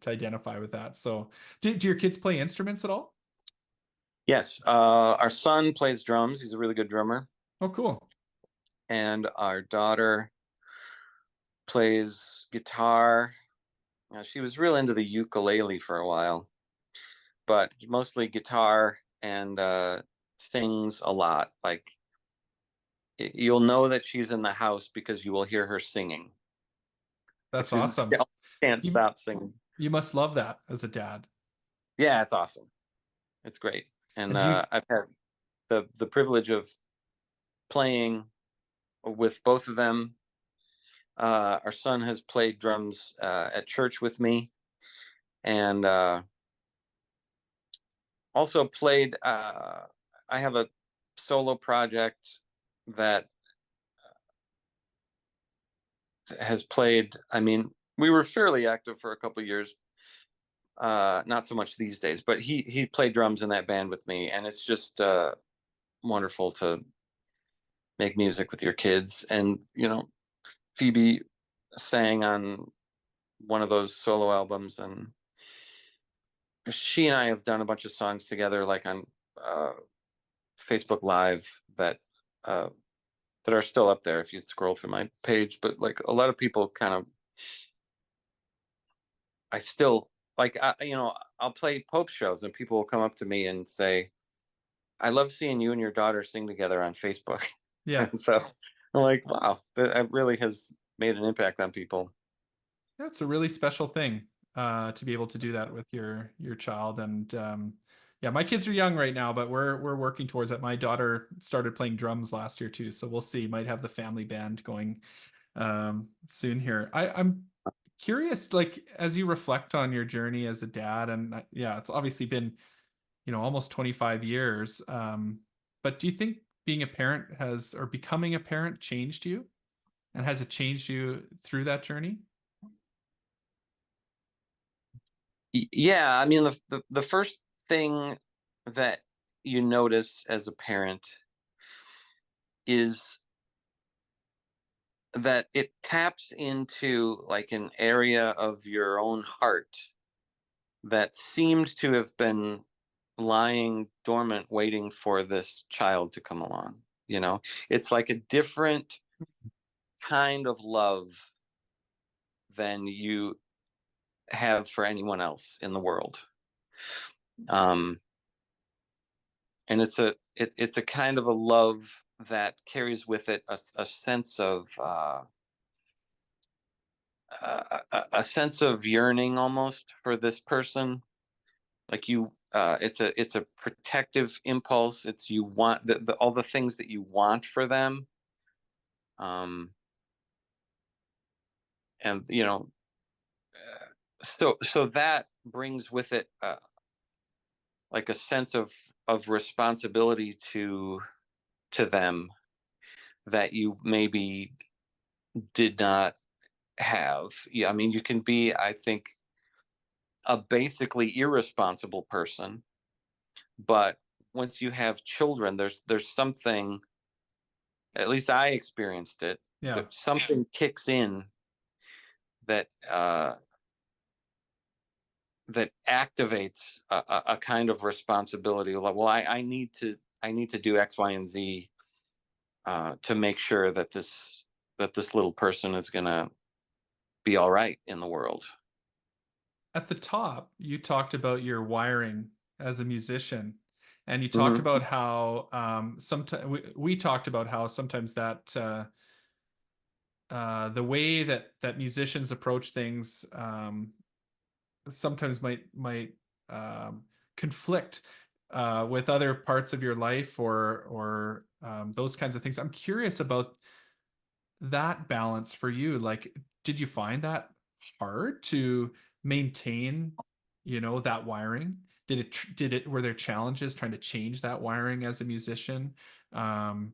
identify with that. So, do your kids play instruments at all? Yes, our son plays drums. He's a really good drummer, Oh, cool. and our daughter plays guitar. She was real into the ukulele for a while, but mostly guitar, and sings a lot. Like you'll know that she's in the house because you will hear her singing. Like That's she's awesome. can't You stop singing. you must love that as a dad. Yeah, it's awesome. It's great, and And do you I've had the privilege of playing with both of them. Our son has played drums at church with me, and also played. I have a solo project that has played. I mean, we were fairly active for a couple years. Not so much these days, but he played drums in that band with me, and it's just wonderful to make music with your kids. And Phoebe sang on one of those solo albums, and she and I have done a bunch of songs together, like on uh, Facebook Live, uh, that are still up there if you scroll through my page. But like a lot of people kind of, I still like, I'll play Pope shows and people will come up to me and say, "I love seeing you and your daughter sing together on Facebook." Yeah, And so I'm like, wow, that really has made an impact on people. that's a really special thing, to be able to do that with your child. And yeah, my kids are young right now, but we're working towards that. My daughter started playing drums last year too, so we'll see. Might have the family band going soon here. I'm curious, like as you reflect on your journey as a dad, and yeah, it's obviously been almost 25 years. But do you think being a parent has or becoming a parent changed you, and has it changed you through that journey? Yeah, I mean, the first thing that you notice as a parent is that it taps into like an area of your own heart that seemed to have been lying dormant waiting for this child to come along. It's like a different kind of love than you have for anyone else in the world. um and it's a kind of a love that carries with it a sense of a sense of yearning almost for this person. Like it's a protective impulse. It's you want all the things that you want for them. um and so that brings with it like a sense of responsibility to them that you maybe did not have. Yeah, I mean, you can be, I think, a basically irresponsible person, but once you have children, there's something. At least I experienced it. Yeah. That something kicks in that that activates a kind of responsibility. Like, well, I need to do X, Y, and Z to make sure that this little person is gonna be all right in the world. At the top, you talked about your wiring as a musician, and you talked Hmm. about how sometimes we talked about how sometimes that the way that musicians approach things sometimes might conflict with other parts of your life or those kinds of things. I'm curious about that balance for you. Like, did you find that hard to maintain, that wiring? Were there challenges trying to change that wiring as a musician? Um,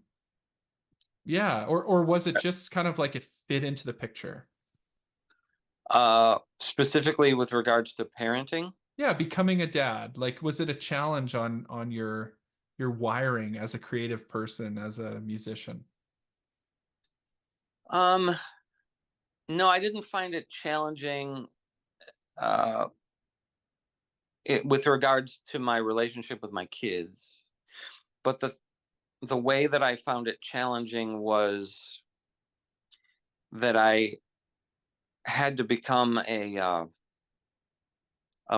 yeah, or was it just kind of like it fit into the picture? Specifically with regards to parenting. Yeah, becoming a dad. Like, was it a challenge on your wiring as a creative person, as a musician? Um, no, I didn't find it challenging uh, with regards to my relationship with my kids, but the way that I found it challenging was that I had to become a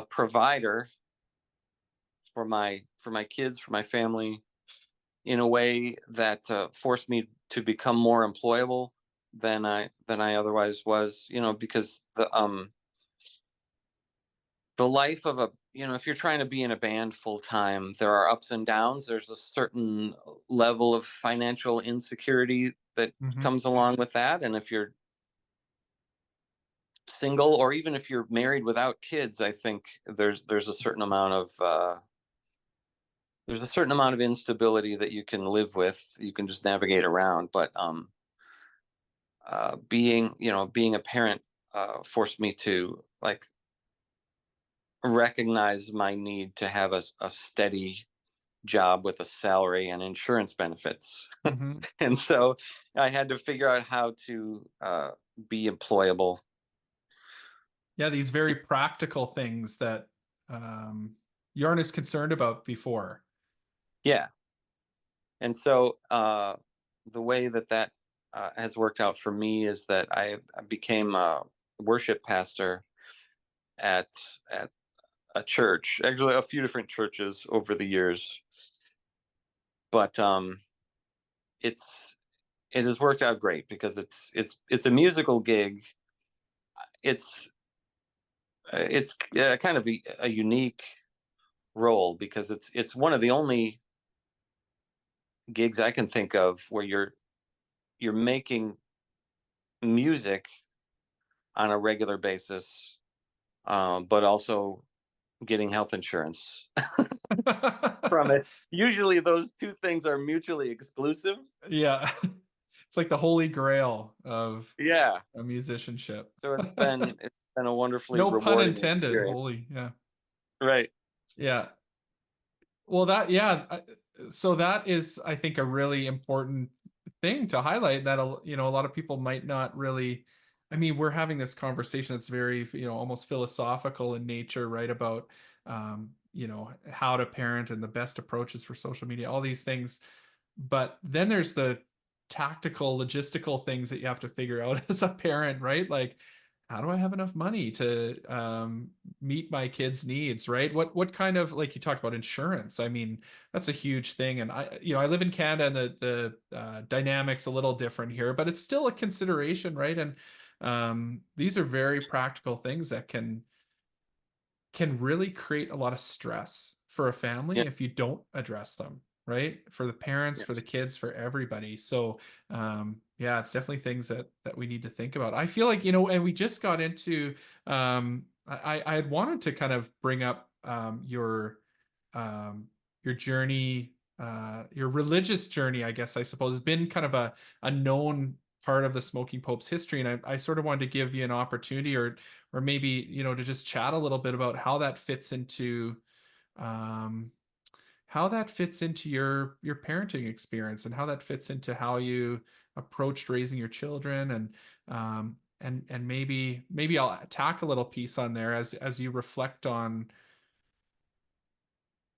provider for my kids, for my family, in a way that forced me to become more employable than I otherwise was. Because the life of a if you're trying to be in a band full time, there are ups and downs. There's a certain level of financial insecurity that Hmm. comes along with that, and if you're single, or even if you're married without kids, I think there's a certain amount of instability that you can live with. You can just navigate around, but being a parent forced me to like recognize my need to have a steady job with a salary and insurance benefits. Hmm. And so I had to figure out how to be employable. Yeah, these very practical things that um, you aren't as concerned about before. Yeah. And so the way that has worked out for me is that I became a worship pastor at at a church, actually a few different churches over the years. But it's it has worked out great because it's a musical gig. It's kind of a unique role because it's one of the only gigs I can think of where you're making music on a regular basis, but also getting health insurance from it. Usually, those two things are mutually exclusive. Yeah. It's like the holy grail of Yeah, a musicianship. so it's been a wonderfully No pun rewarding intended. experience. Holy, yeah. Right. Yeah. Well, so that is, I think, a really important thing to highlight that, a lot of people might not really, I mean, we're having this conversation that's very, almost philosophical in nature, right? About, how to parent and the best approaches for social media, all these things. But then there's the tactical, logistical things that you have to figure out as a parent, right? Like, how do I have enough money to meet my kids' needs, right? What kind of, like, you talk about insurance? I mean, that's a huge thing, and I live in Canada, and the dynamics a little different here, but it's still a consideration, right? And these are very practical things that can really create a lot of stress for a family Yeah. if you don't address them, right? For the parents, for the Yes. kids, for everybody. So, yeah, it's definitely things that we need to think about. I feel like, and we just got into, I had wanted to kind of bring up um, your journey, your religious journey, I guess, I suppose, has been kind of a known part of the Smoking Pope's history. And I sort of wanted to give you an opportunity, or maybe, to just chat a little bit about um, how that fits into your parenting experience, and how that fits into how you approached raising your children, and maybe I'll tack a little piece on there as you reflect on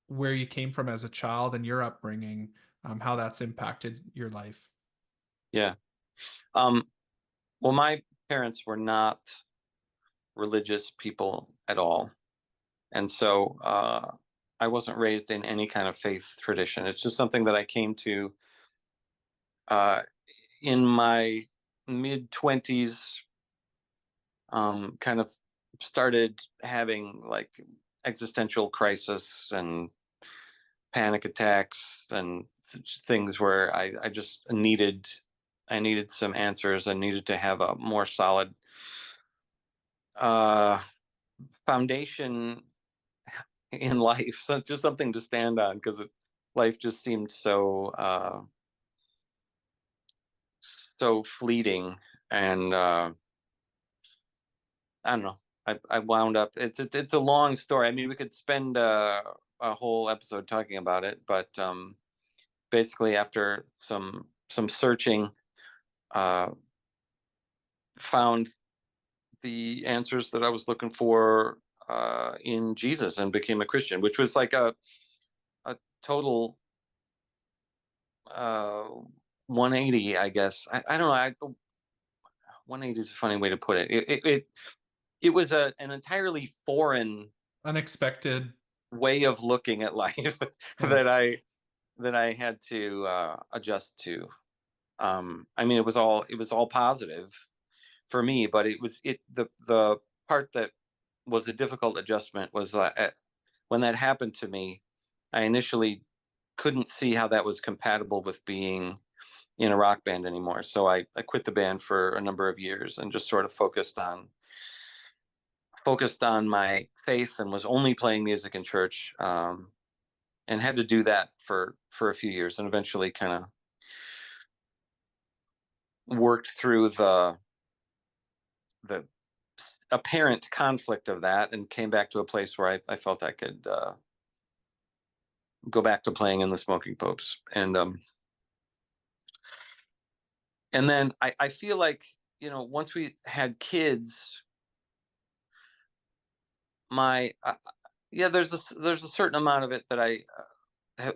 where you came from as a child and your upbringing, how that's impacted your life. Yeah. Um, well, my parents were not religious people at all. And so I wasn't raised in any kind of faith tradition. It's just something that I came to uh, in my mid 20s, kind of started having like existential crisis and panic attacks and things where I just I needed some answers. I needed to have a more solid uh, foundation in life, just something to stand on, because life just seemed so fleeting. And I don't know. I wound up. It's a long story. I mean, we could spend a whole episode talking about it, but basically, after some searching, uh, found the answers that I was looking for in Jesus, and became a Christian, which was like a total uh, 180, I guess. I don't know. 180 is a funny way to put it. It was an entirely foreign Unexpected. way of looking at life Yeah. that I had to adjust to. I mean, it was all positive for me, but the part that was a difficult adjustment was when that happened to me. I initially couldn't see how that was compatible with being in a rock band anymore. So I quit the band for a number of years and just sort of focused on my faith, and was only playing music in church, and had to do that for a few years, and eventually kind of worked through the apparent conflict of that, and came back to a place where I felt I could go back to playing in the Smoking Popes. And then I feel like, once we had kids, my yeah, there's a certain amount of it that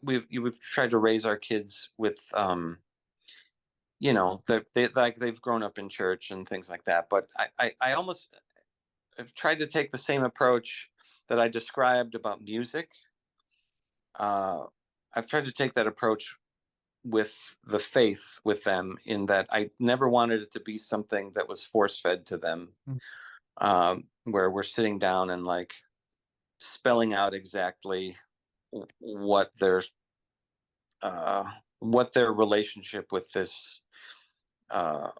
we've tried to raise our kids with, they've grown up in church and things like that. But I almost have tried to take the same approach that I described about music. I've tried to take that approach with the faith with them, in that I never wanted it to be something that was force fed to them, Mm. where we're sitting down and like spelling out exactly what their relationship uh,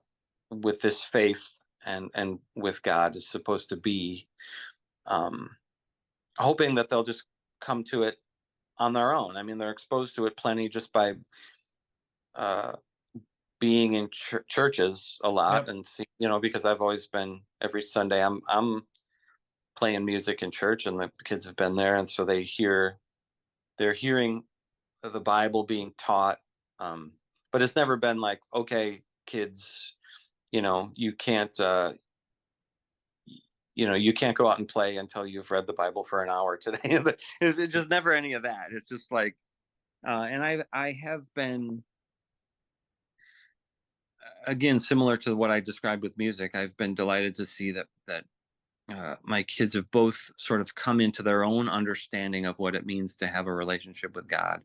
with this faith and with God is supposed to be. Um, Hoping that they'll just come to it on their own. I mean, they're exposed to it plenty just by uh, being in churches a lot, Yep. and see, because I've always been, every Sunday I'm playing music in church, and the kids have been there, and so they're hearing the Bible being taught. But it's never been like, okay, kids, you can't you can't go out and play until you've read the Bible for an hour today. It's just never any of that. It's just like, and I have been, again, similar to what I described with music. I've been delighted to see that my kids have both sort of come into their own understanding of what it means to have a relationship with God,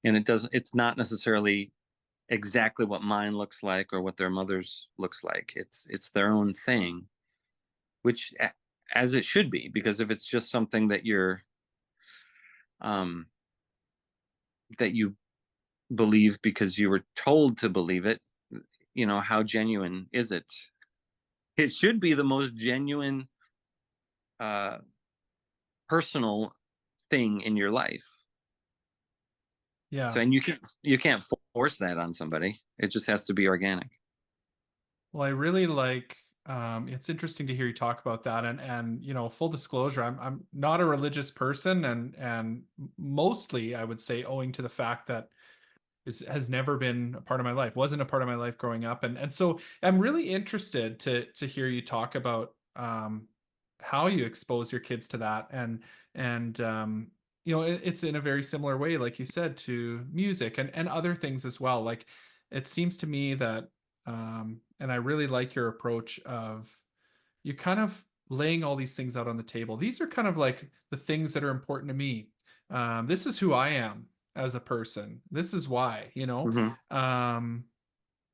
and it's not necessarily exactly what mine looks like or what their mother's looks like. It's their own thing, which, as it should be, because if it's just something that um you believe because you were told to believe it, how genuine is it? It should be the most genuine uh personal thing in your life. Yeah. So, and you can't force that on somebody. It just has to be organic. Well, I really like, it's interesting to hear you talk about that. And full disclosure, I'm not a religious person, and mostly I would say owing to the fact that this has never been a part of my life, wasn't a part of my life growing up. And so I'm really interested to hear you talk about how you expose your kids to that. And it's in a very similar way, like you said, to music and other things as well. Like, it seems to me that and I really like your approach of you kind of laying all these things out on the table. These are kind of like the things that are important to me. This is who I am as a person. This is why, Hmm.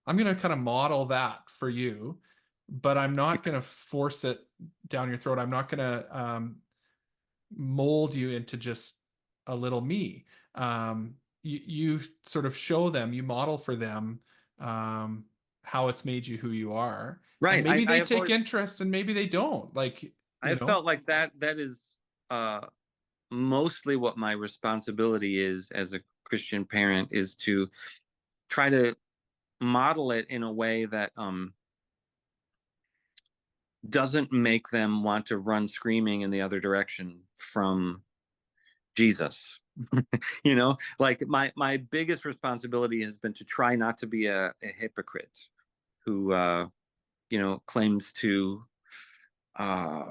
I'm going to kind of model that for you, but I'm not going to force it down your throat. I'm not going to mold you into just a little me. You sort of show them, you model for them how it's made you who you are. And Right. maybe I they have take always, interest and maybe they don't. Like, I have felt like that is uh, mostly what my responsibility is as a Christian parent, is to try to model it in a way that doesn't make them want to run screaming in the other direction from Jesus. Like my biggest responsibility has been to try not to be a hypocrite who claims to uh,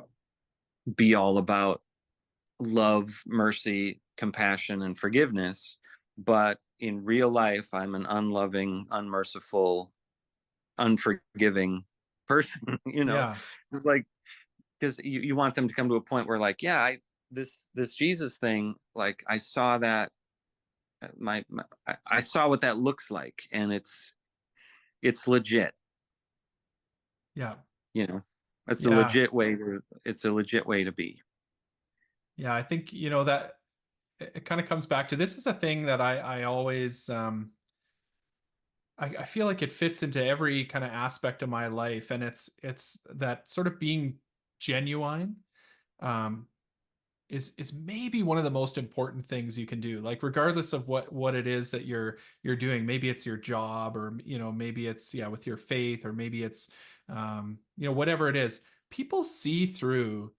be all about love, mercy, compassion, and forgiveness, but in real life I'm an unloving, unmerciful, unforgiving person. yeah, It's like, because you want them to come to a point where, like, yeah, this Jesus thing, like, I saw that, I saw what that looks like, and it's legit. yeah, you know it's a yeah, legit way to it's a legit way to be. yeah. I think, that it kind of comes back to this is a thing that I always, I feel like it fits into every kind of aspect of my life. And it's that sort of being genuine. Um, is maybe one of the most important things you can do, like regardless of what it is that you're doing. Maybe it's your job, or maybe it's, yeah, with your faith, or maybe it's whatever it is. People see through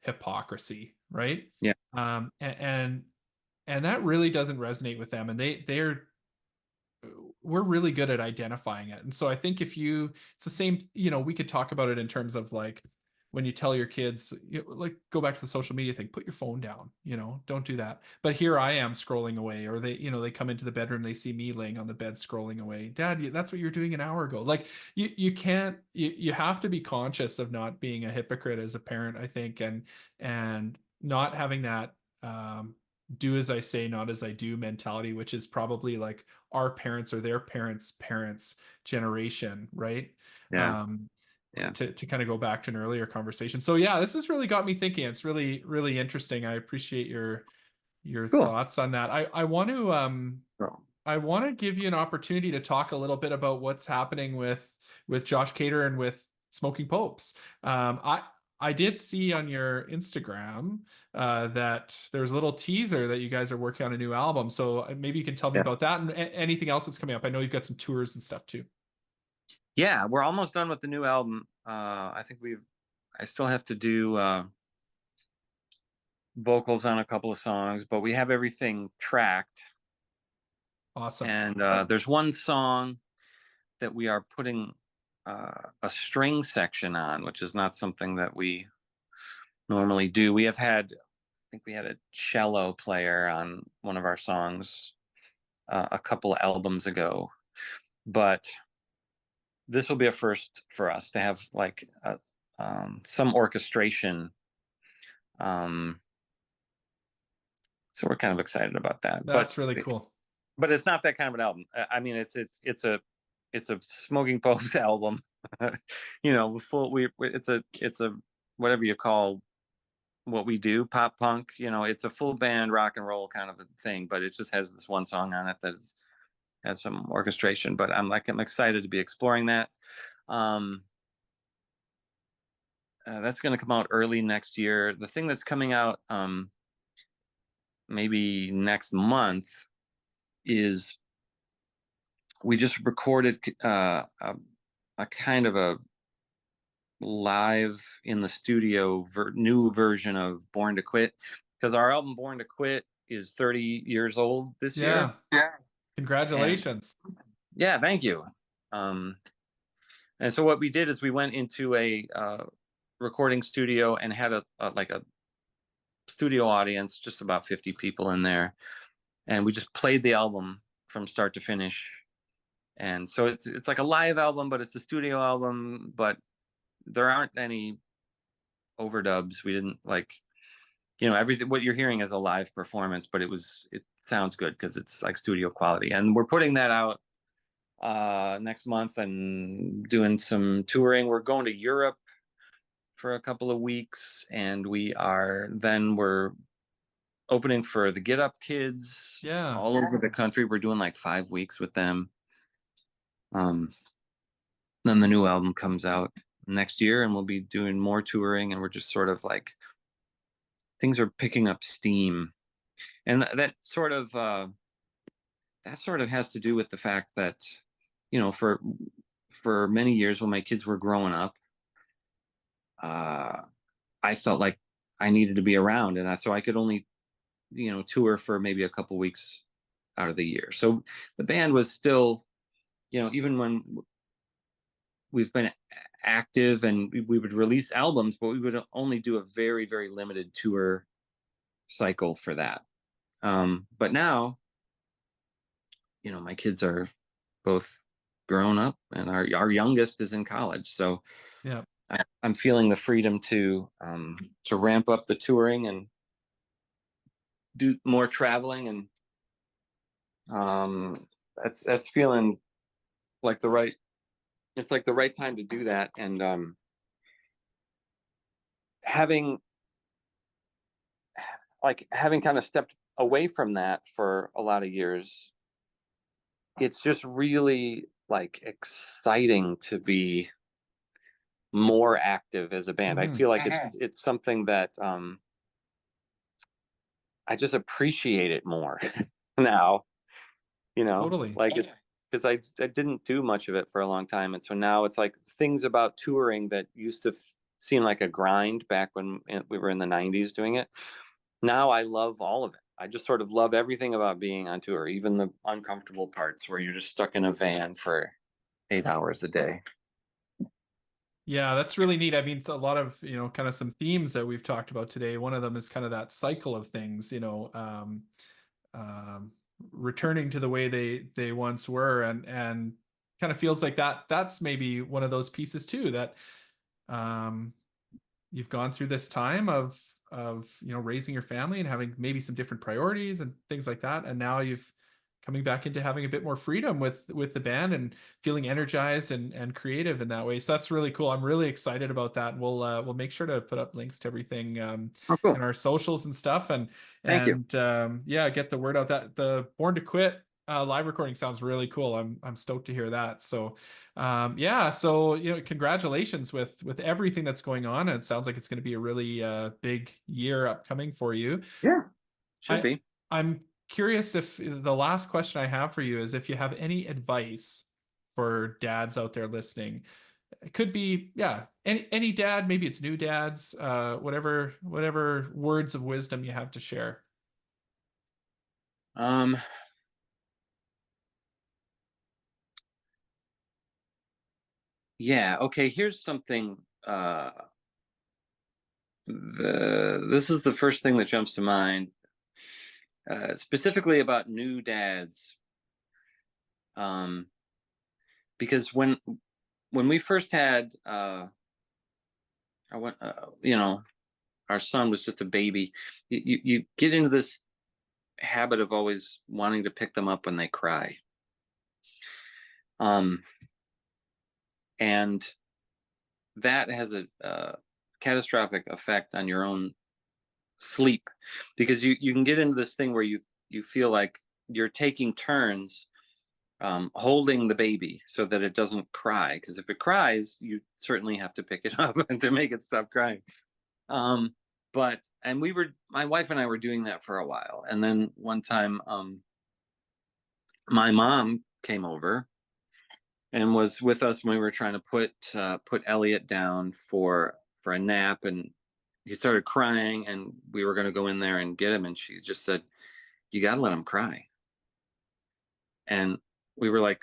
hypocrisy, right? Yeah. And that really doesn't resonate with them, and they're we're really good at identifying it. And so I think it's the same, we could talk about it in terms of like when you tell your kids, like, go back to the social media thing, put your phone down, don't do that. But here I am scrolling away, or they come into the bedroom, they see me laying on the bed scrolling away. Dad, that's what you're doing an hour ago. Like, you can't, you have to be conscious of not being a hypocrite as a parent, I think, and not having that, do as I say, not as I do mentality, which is probably like our parents or their parents' generation, right? Yeah. Um, Yeah. to kind of go back to an earlier conversation. So yeah, this has really got me thinking. It's really, really interesting. I appreciate your Cool. thoughts on that. I want to Cool. I want to give you an opportunity to talk a little bit about what's happening with Josh Caterer and with Smoking Popes. I did see on your Instagram that there's a little teaser that you guys are working on a new album. So maybe you can tell me Yeah. about that and anything else that's coming up. I know you've got some tours and stuff too. Yeah, we're almost done with the new album. I think I still have to do vocals on a couple of songs, but we have everything tracked. Awesome. And there's one song that we are putting a string section on, which is not something that we normally do. I think we had a cello player on one of our songs a couple of albums ago, but this will be a first for us to have like some orchestration. Um, so we're kind of excited about that. That's really cool. But it's not that kind of an album. I mean, it's a Smoking Popes album. Full. It's a whatever you call what we do, pop punk. It's a full band rock and roll kind of a thing, but it just has this one song on it that has some orchestration. But I'm excited to be exploring that. That's going to come out early next year. The thing that's coming out maybe next month is we just recorded a kind of a live in the studio new version of Born to Quit, because our album Born to Quit is 30 years old this year. Yeah. Yeah. Congratulations. And, yeah, thank you. And so what we did is we went into a recording studio and had a studio audience, just about 50 people in there, and we just played the album from start to finish. And so it's like a live album, but it's a studio album, but there aren't any overdubs. We didn't like, everything what you're hearing is a live performance, but it sounds good because it's like studio quality. And we're putting that out next month and doing some touring. We're going to Europe for a couple of weeks, and we're opening for the Get Up Kids all over the country. We're doing like 5 weeks with them. Then the new album comes out next year, and we'll be doing more touring, and we're just sort of like, things are picking up steam. And that sort of has to do with the fact that, for many years when my kids were growing up, I felt like I needed to be around, and so I could only, tour for maybe a couple weeks out of the year. So the band was still, even when we've been active and we would release albums, but we would only do a very, very limited tour cycle for that. But now, my kids are both grown up, and our youngest is in college. So yeah, I'm feeling the freedom to ramp up the touring and do more traveling, and that's feeling like it's like the right time to do that. And having kind of stepped away from that for a lot of years, it's just really like exciting to be more active as a band. I feel like it's something that I just appreciate it more now, totally. like it's because I didn't do much of it for a long time. And so now it's like things about touring that used to seem like a grind back when we were in the 90s doing it. Now I love all of it. I just sort of love everything about being on tour, even the uncomfortable parts where you're just stuck in a van for 8 hours a day. Yeah, that's really neat. I mean, a lot of, kind of some themes that we've talked about today. One of them is kind of that cycle of things, returning to the way they once were, and kind of feels like that's maybe one of those pieces too, that you've gone through this time of raising your family and having maybe some different priorities and things like that, and now you've coming back into having a bit more freedom with the band and feeling energized and creative in that way. So that's really cool. I'm really excited about that. And we'll make sure to put up links to everything Cool. in our socials and stuff. Thank you. Yeah, get the word out. That the Born to Quit live recording sounds really cool. I'm stoked to hear that. So yeah, so congratulations with everything that's going on. It sounds like it's going to be a really big year upcoming for you. Yeah, should be. I'm curious, if the last question I have for you is if you have any advice for dads out there listening. It could be, yeah, any dad, maybe it's new dads, whatever words of wisdom you have to share. Yeah, okay, here's something. This is the first thing that jumps to mind, specifically about new dads. Because when we first had our son was just a baby, you get into this habit of always wanting to pick them up when they cry. And that has a catastrophic effect on your own sleep, because you can get into this thing where you feel like you're taking turns holding the baby so that it doesn't cry, because if it cries, you certainly have to pick it up and to make it stop crying. But my wife and I were doing that for a while, and then one time my mom came over and was with us when we were trying to put Elliot down for a nap, and he started crying, and we were going to go in there and get him, and she just said, "You got to let him cry." And we were like,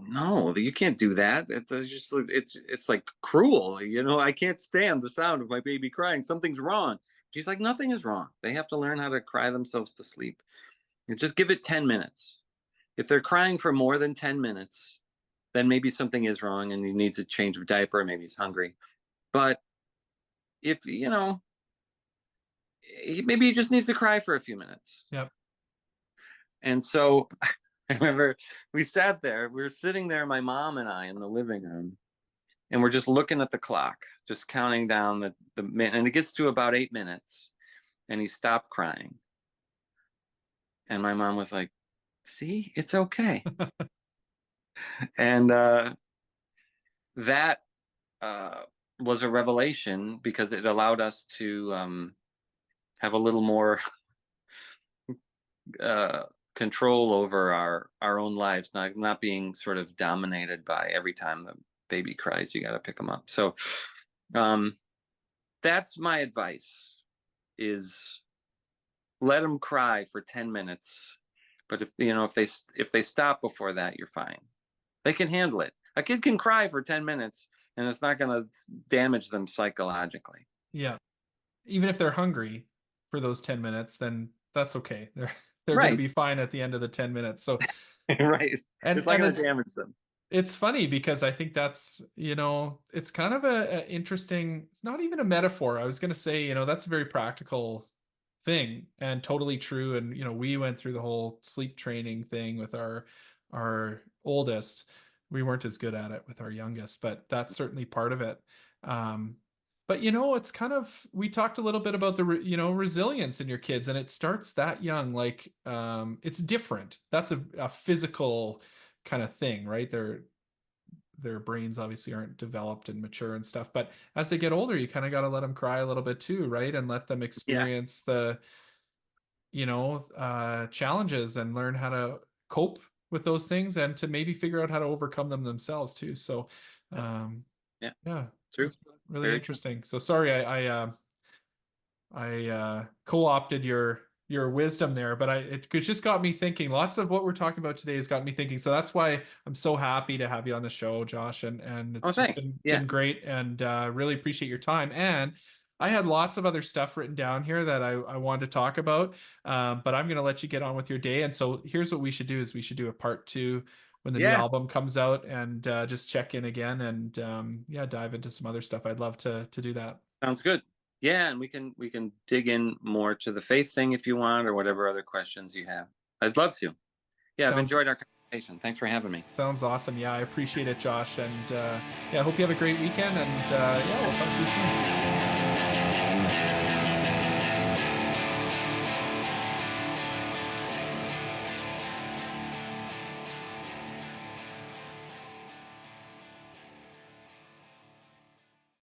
"No, you can't do that. It's like cruel. I can't stand the sound of my baby crying. Something's wrong." She's like, "Nothing is wrong. They have to learn how to cry themselves to sleep. You just give it 10 minutes." If they're crying for more than 10 minutes, then maybe something is wrong and he needs a change of diaper, maybe he's hungry. But if, maybe he just needs to cry for a few minutes. Yep. And so I remember we were sitting there, my mom and I, in the living room, and we're just looking at the clock, just counting down the minute, and it gets to about 8 minutes, and he stopped crying. And my mom was like, see, it's okay. And that was a revelation, because it allowed us to have a little more control over our own lives, not being sort of dominated by every time the baby cries, you got to pick them up. So that's my advice, is let them cry for 10 minutes. But if they stop before that, you're fine. They can handle it. A kid can cry for 10 minutes and it's not going to damage them psychologically. Yeah. Even if they're hungry for those 10 minutes, then that's okay. They're Right. going to be fine at the end of the 10 minutes. So right. And it's not going to damage them. It's funny because I think that's, it's kind of a interesting, it's not even a metaphor. I was going to say, that's a very practical thing and totally true. And, we went through the whole sleep training thing with our oldest. We weren't as good at it with our youngest, but that's certainly part of it. But it's kind of, we talked a little bit about the resilience in your kids, and it starts that young. Like it's different. That's a physical kind of thing, right? Their brains obviously aren't developed and mature and stuff, but as they get older, you kind of got to let them cry a little bit too, right? And let them experience the challenges and learn how to cope with those things, and to maybe figure out how to overcome them themselves too. So yeah, True. it's really interesting. So sorry, I co-opted your wisdom there, but it just got me thinking. Lots of what we're talking about today has got me thinking. So that's why I'm so happy to have you on the show, Josh, and it's just been great, and really appreciate your time. And I had lots of other stuff written down here that I wanted to talk about, but I'm going to let you get on with your day. And so here's what we should do: is we should do a part 2 when the new album comes out, and just check in again, and dive into some other stuff. I'd love to do that. Sounds good. Yeah, and we can dig in more to the faith thing if you want, or whatever other questions you have. I'd love to. Yeah, I've enjoyed our conversation. Thanks for having me. Sounds awesome. Yeah, I appreciate it, Josh. And I hope you have a great weekend. And we'll talk to you soon.